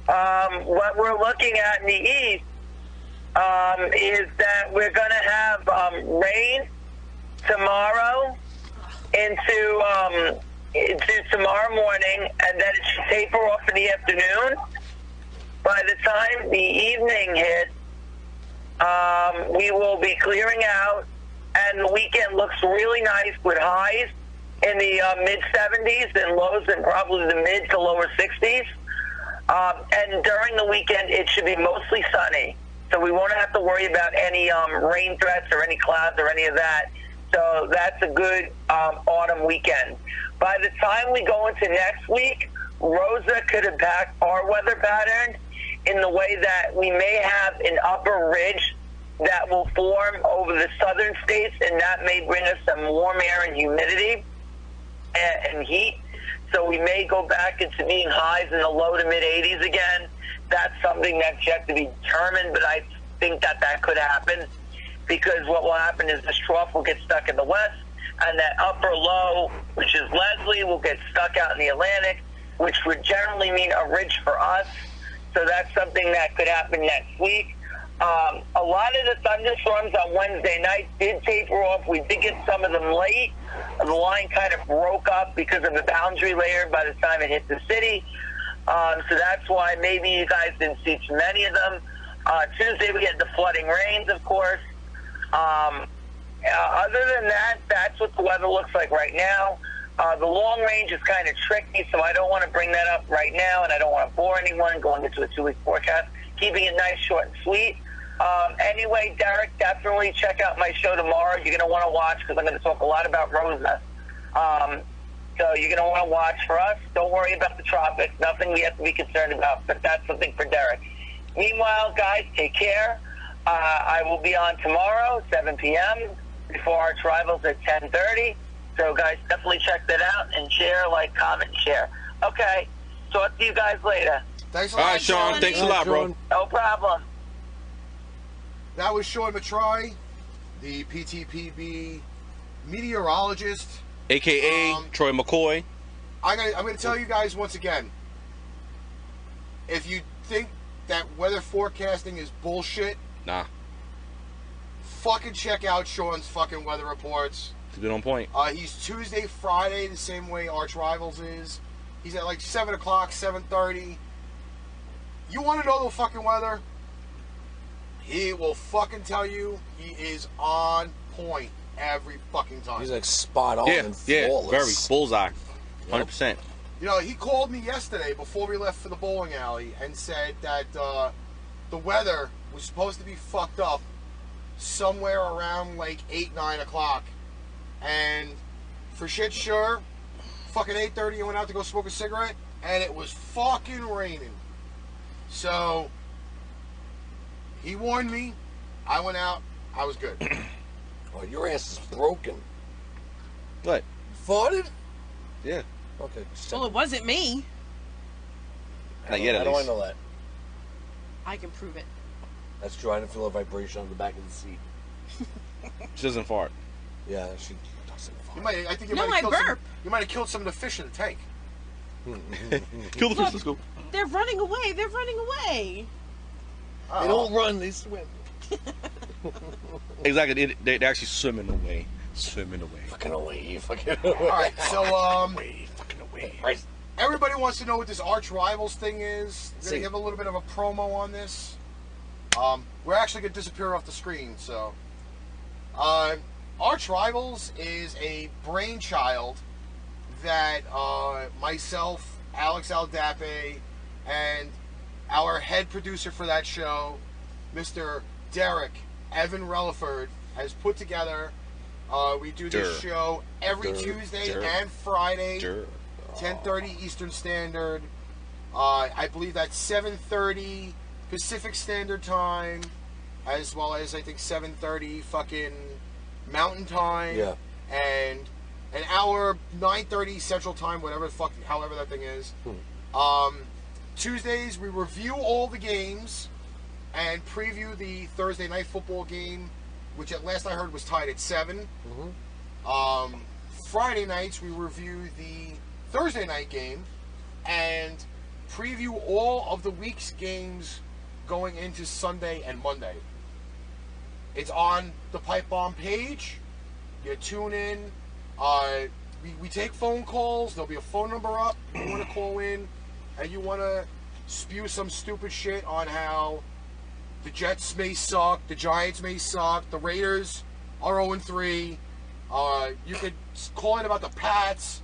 what we're looking at in the east is that we're going to have rain tomorrow into tomorrow morning, and then it should taper off in the afternoon. By the time the evening hits, we will be clearing out, and the weekend looks really nice with highs in the mid-70s and lows in probably the mid to lower 60s. And during the weekend, it should be mostly sunny. So we won't have to worry about any rain threats or any clouds or any of that. So that's a good autumn weekend. By the time we go into next week, Rosa could impact our weather pattern in the way that we may have an upper ridge that will form over the southern states, and that may bring us some warm air and humidity and heat. So we may go back into being highs in the low to mid 80s again. That's something that's yet to be determined, but I think that could happen, because what will happen is this trough will get stuck in the west, and that upper low, which is Leslie, will get stuck out in the Atlantic, which would generally mean a ridge for us. So that's something that could happen next week. A lot of the thunderstorms on Wednesday night did taper off. We did get some of them late. The line kind of broke up because of the boundary layer by the time it hit the city. So that's why maybe you guys didn't see too many of them. Tuesday we had the flooding rains, of course. Other than that, that's what the weather looks like right now. The long range is kind of tricky, so I don't want to bring that up right now, and I don't want to bore anyone going into a 2-week forecast. Keeping it nice, short, and sweet. Anyway, Derek, definitely check out my show tomorrow. You're going to want to watch, because I'm going to talk a lot about Rosa. So you're going to want to watch for us. Don't worry about the tropics. Nothing we have to be concerned about, but that's something for Derek. Meanwhile, guys, take care. I will be on tomorrow, 7 p.m., before our rivals at 10:30. So, guys, definitely check that out and share, like, comment, share. Okay, talk to you guys later. Thanks a lot, all right, Sean. Thanks a lot, bro. No problem. That was Sean Matrai, the PTPB meteorologist, a.k.a. Troy McCoy. I'm going to tell you guys once again, if you think that weather forecasting is bullshit, nah, fucking check out Sean's fucking weather reports. It's good on point. He's Tuesday, Friday, the same way Arch Rivals is. He's at like 7 o'clock, 7:30. You want to know the fucking weather? He will fucking tell you. He is on point every fucking time. He's like spot on and flawless. Yeah, very bullseye. 100%. You know, he called me yesterday before we left for the bowling alley and said that the weather was supposed to be fucked up somewhere around like 8, 9 o'clock. And for shit sure, fucking 8:30 I went out to go smoke a cigarette, and it was fucking raining. So, he warned me. I went out. I was good. Oh, your ass is broken. What? Farted? Yeah. Okay. Well, it wasn't me. Not yet, at How do I least. know that? I can prove it. That's true. I didn't feel a vibration on the back of the seat. She doesn't fart. Yeah, she doesn't fart. I think you No, might have I killed burp. you might have killed some of the fish in the tank. Kill the fish, let's go. They're running away. They're running away. They don't run, they swim. Exactly, they're actually swimming away. Swimming away. Fucking away, fucking away. Alright, so, Fucking away. everybody wants to know what this Arch Rivals thing is. We're going See. to give a little bit of a promo on this. We're actually going to disappear off the screen, so. Arch Rivals is a brainchild that myself, Alex Aldape, and our head producer for that show, Mr. Derek Evan Relaford, has put together. We do this show every Tuesday and Friday, 10:30 Eastern Standard. I believe that's 7:30 Pacific Standard Time, as well as I think 7:30 fucking Mountain Time. Yeah. And an hour 9:30 Central Time, whatever the fuck, however that thing is. Tuesdays we review all the games and preview the Thursday night football game, which at last I heard was tied at 7. Friday nights we review the Thursday night game and preview all of the week's games going into Sunday and Monday. It's on the Pipebomb page. You tune in. We take phone calls. There'll be a phone number up. You want to call in and you want to spew some stupid shit on how the Jets may suck, the Giants may suck, the Raiders are 0-3. You could call in about the Pats,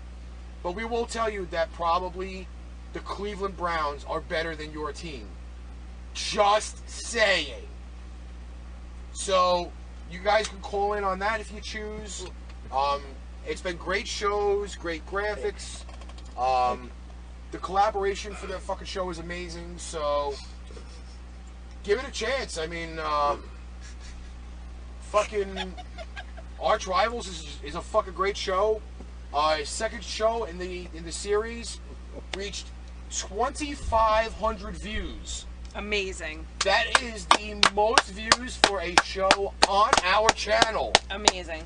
but we will tell you that probably the Cleveland Browns are better than your team. Just saying. So, you guys can call in on that if you choose. It's been great shows, great graphics. The collaboration for that fucking show is amazing, so give it a chance. I mean, fucking Arch Rivals is a fucking great show. Second show in the series reached 2,500 views. Amazing. That is the most views for a show on our channel. Amazing.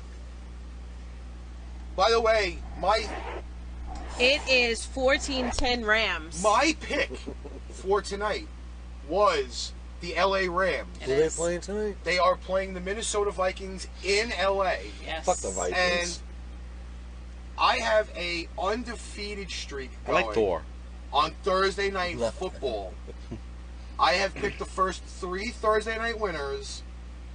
By the way, It is 14-10 Rams. my pick for tonight was the LA Rams. Who are they playing tonight? They are playing the Minnesota Vikings in LA. Yes. Fuck the Vikings. And I have a undefeated streak I going like Thor. on Thursday night football. I have picked the first 3 Thursday night winners.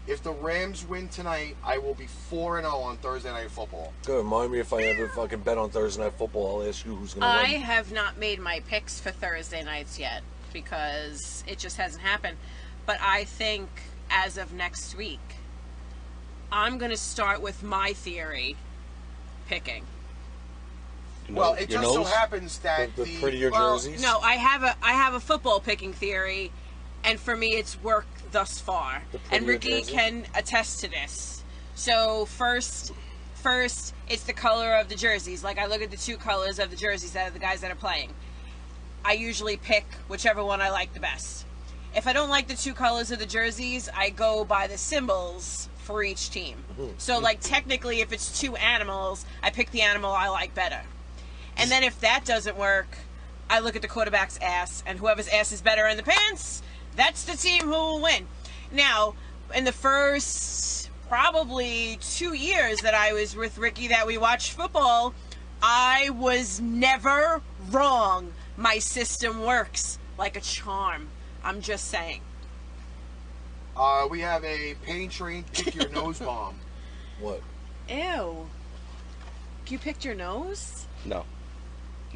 If the Rams win tonight, I will be 4-0 on Thursday night football. Good. Remind me if I ever fucking bet on Thursday Night Football, I'll ask you who's going to I win. have not made my picks for Thursday nights yet because it just hasn't happened. But I think as of next week, I'm going to start with my theory picking. Well, it just so happens that The prettier jerseys? No, I have a football picking theory, and for me, it's worked thus far. And prettier Ricky jersey? can attest to this. So first, it's the color of the jerseys. Like I look at the 2 colors of the jerseys that are the guys that are playing. I usually pick whichever one I like the best. If I don't like the 2 colors of the jerseys, I go by the symbols for each team. So like technically, if it's 2 animals, I pick the animal I like better. And then if that doesn't work, I look at the quarterback's ass, and whoever's ass is better in the pants, that's the team who will win. Now, in the first probably 2 years that I was with Ricky that we watched football, I was never wrong. My system works like a charm. I'm just saying. We have a pain train pick your nose bomb. What? Ew. You picked your nose? No.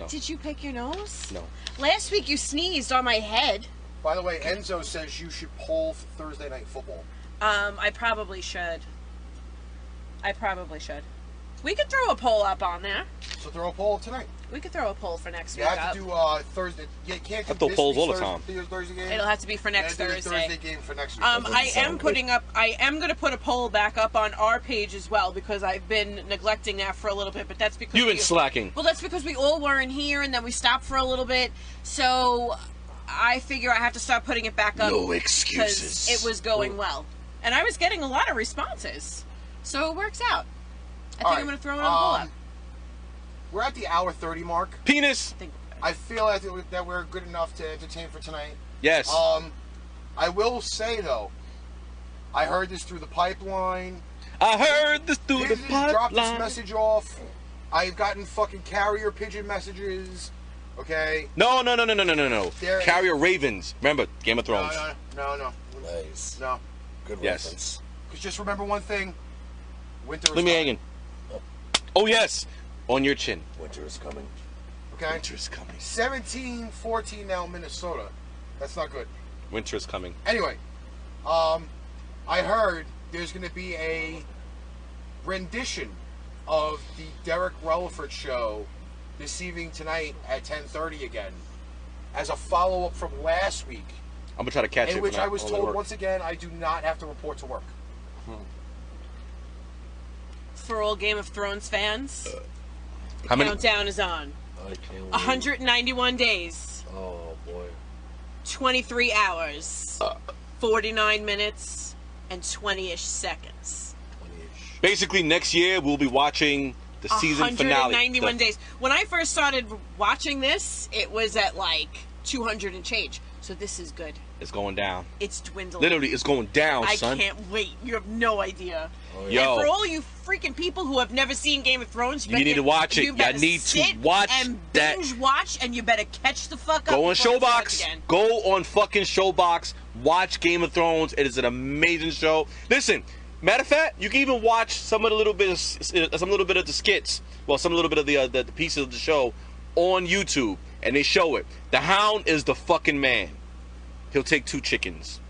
Did you pick your nose? No. Last week you sneezed on my head. By the way, Enzo says you should poll for Thursday night football. I probably should. We could throw a poll up on there. So throw a poll tonight. We could throw a poll for next You week. have to do Thursday. You can't do I throw this polls all week's the time. Thursday game. It'll have to be for next Yeah, do the Thursday. Thursday game for next week. I am going to put a poll back up on our page as well because I've been neglecting that for a little bit, but that's because You've been slacking. Well, that's because we all weren't here and then we stopped for a little bit. So I figure I have to start putting it back up. No excuses. Because it was going well. And I was getting a lot of responses. So it works out. I think I'm going to throw another poll up. We're at the hour 30 mark. Penis. I feel that we're good enough to entertain for tonight. Yes. I will say though, I heard this through the pipeline. I heard this through the pipeline. Drop this message off. I've gotten fucking carrier pigeon messages. Okay. No. There Carrier Ravens. Remember, Game of Thrones. No. Nice. No. Good Yes. reference. Because just remember one thing. Winter is Leave me coming. hanging. Oh, yes. On your chin. Winter is coming. Okay. Winter is coming. 17-14 now in Minnesota. That's not good. Winter is coming. Anyway, I heard there's going to be a rendition of the Derek Relaford show this evening tonight at 10:30 again, as a follow-up from last week, I'm gonna try to catch it. in which I was when told work. once again I do not have to report to work. For all Game of Thrones fans, the How many? countdown is on. I can't wait. 191 days, Oh boy. 23 hours, 49 minutes, and 20-ish seconds. 20-ish. Basically, next year we'll be watching the season finale. 191 days. When I first started watching this, it was at like 200 and change. So this is good. It's going down. It's dwindling. Literally, it's going down, I son. can't wait. You have no idea. Oh, Yo. And for all you freaking people who have never seen Game of Thrones, You need to watch it. You better You need to sit watch and that. binge watch, and you better catch the fuck up. Go on before it starts Showbox. again. Go on fucking Showbox. Watch Game of Thrones. It is an amazing show. Listen, matter of fact, you can even watch some of the little bit of the skits. Well, some little bit of the pieces of the show on YouTube, and they show it. The Hound is the fucking man. He'll take 2 chickens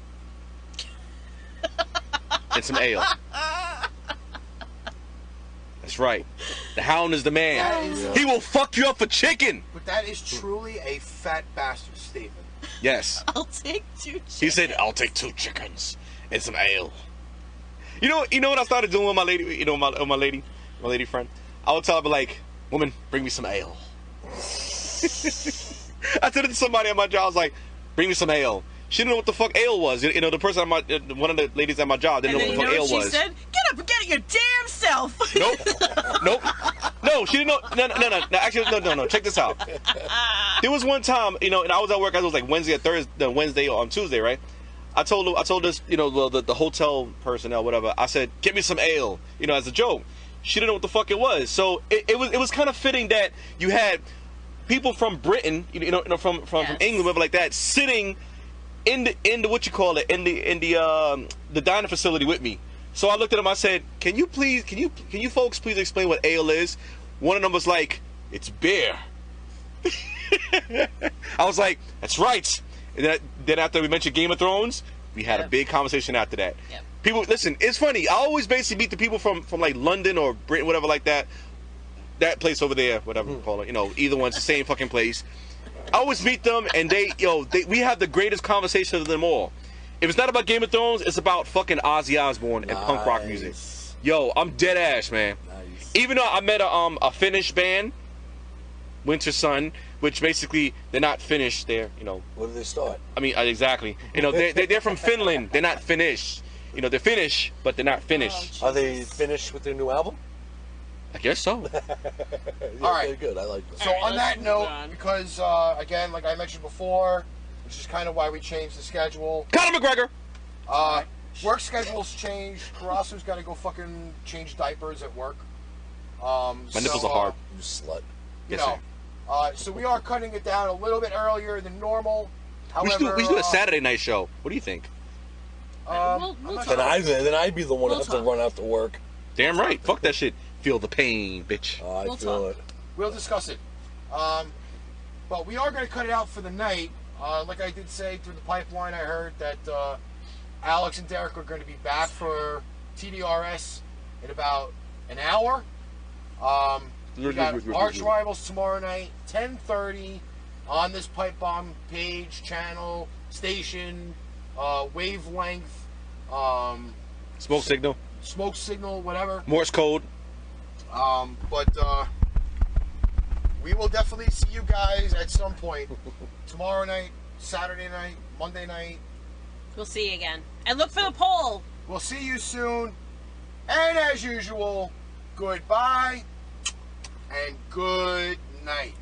and some ale. That's right. The Hound is the man. He will fuck you up for chicken. But that is truly a fat bastard statement. Yes. I'll take 2 chickens. He said, "I'll take 2 chickens and some ale." You know what I started doing with my lady. You know, my lady friend. I would tell her, like, "Woman, bring me some ale." I said it to somebody at my job. I was like, "Bring me some ale." She didn't know what the fuck ale was. You know, the person one of the ladies at my job didn't know what the fuck ale she was. said, "Get up and get it your damn self." Nope. No, she didn't know. No. Actually, no. Check this out. There was one time, you know, and I was at work. I was like Wednesday or on Tuesday, right? I told this, you know, the hotel personnel, whatever. I said, "Get me some ale," you know, as a joke. She didn't know what the fuck it was. So it was kind of fitting that you had people from Britain, you know, from England, whatever like that, sitting in the what you call it, in the dining facility with me. So I looked at them. I said, can you folks please explain what ale is? One of them was like, "It's beer." I was like, "That's right." And then after we mentioned Game of Thrones, we had a big conversation after that. Yep. People, listen, it's funny. I always basically meet the people from like London or Britain, whatever like that. That place over there, whatever you call it. You know, either one's the same fucking place. I always meet them, and we have the greatest conversation of them all. If it's not about Game of Thrones, it's about fucking Ozzy Osbourne and punk rock music. Yo, I'm dead ass, man. Nice. Even though I met a Finnish band, Winter Sun, which basically they're not Finnish. They're, you know. Where do they start? I mean, exactly. You know, they're from Finland. They're not Finnish. You know, they're Finnish, but they're not Finnish. Are they finished with their new album? I guess so. All right. They're good. I like them. So Alright, on let's that move note, on. because again, like I mentioned before, which is kind of why we changed the schedule. Conor McGregor. Work schedules changed. Karasu's got to go fucking change diapers at work. My nipples are hard. You slut. You Yes, know, so we are cutting it down a little bit earlier than normal. We However, should do a Saturday night show. What do you think? We'll I'm not talk. sure. Then I'd be the one We'll that have to talk. run out to work. Damn right. Fuck that shit. Feel the pain, bitch. I We'll feel talk. it. We'll discuss it. But we are going to cut it out for the night. Like I did say through the pipeline, I heard that Alex and Derek are going to be back for TDRS in about an hour. We got Arch Rivals tomorrow night, 10:30, on this Pipebomb page, channel, station, wavelength, Smoke signal. Smoke signal, whatever. Morse code. But we will definitely see you guys at some point. Tomorrow night, Saturday night, Monday night. We'll see you again. And look for the poll. We'll see you soon. And as usual, goodbye and good night.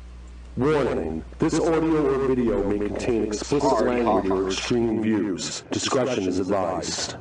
Warning, this audio or video may contain explicit language or extreme views. Discretion is advised.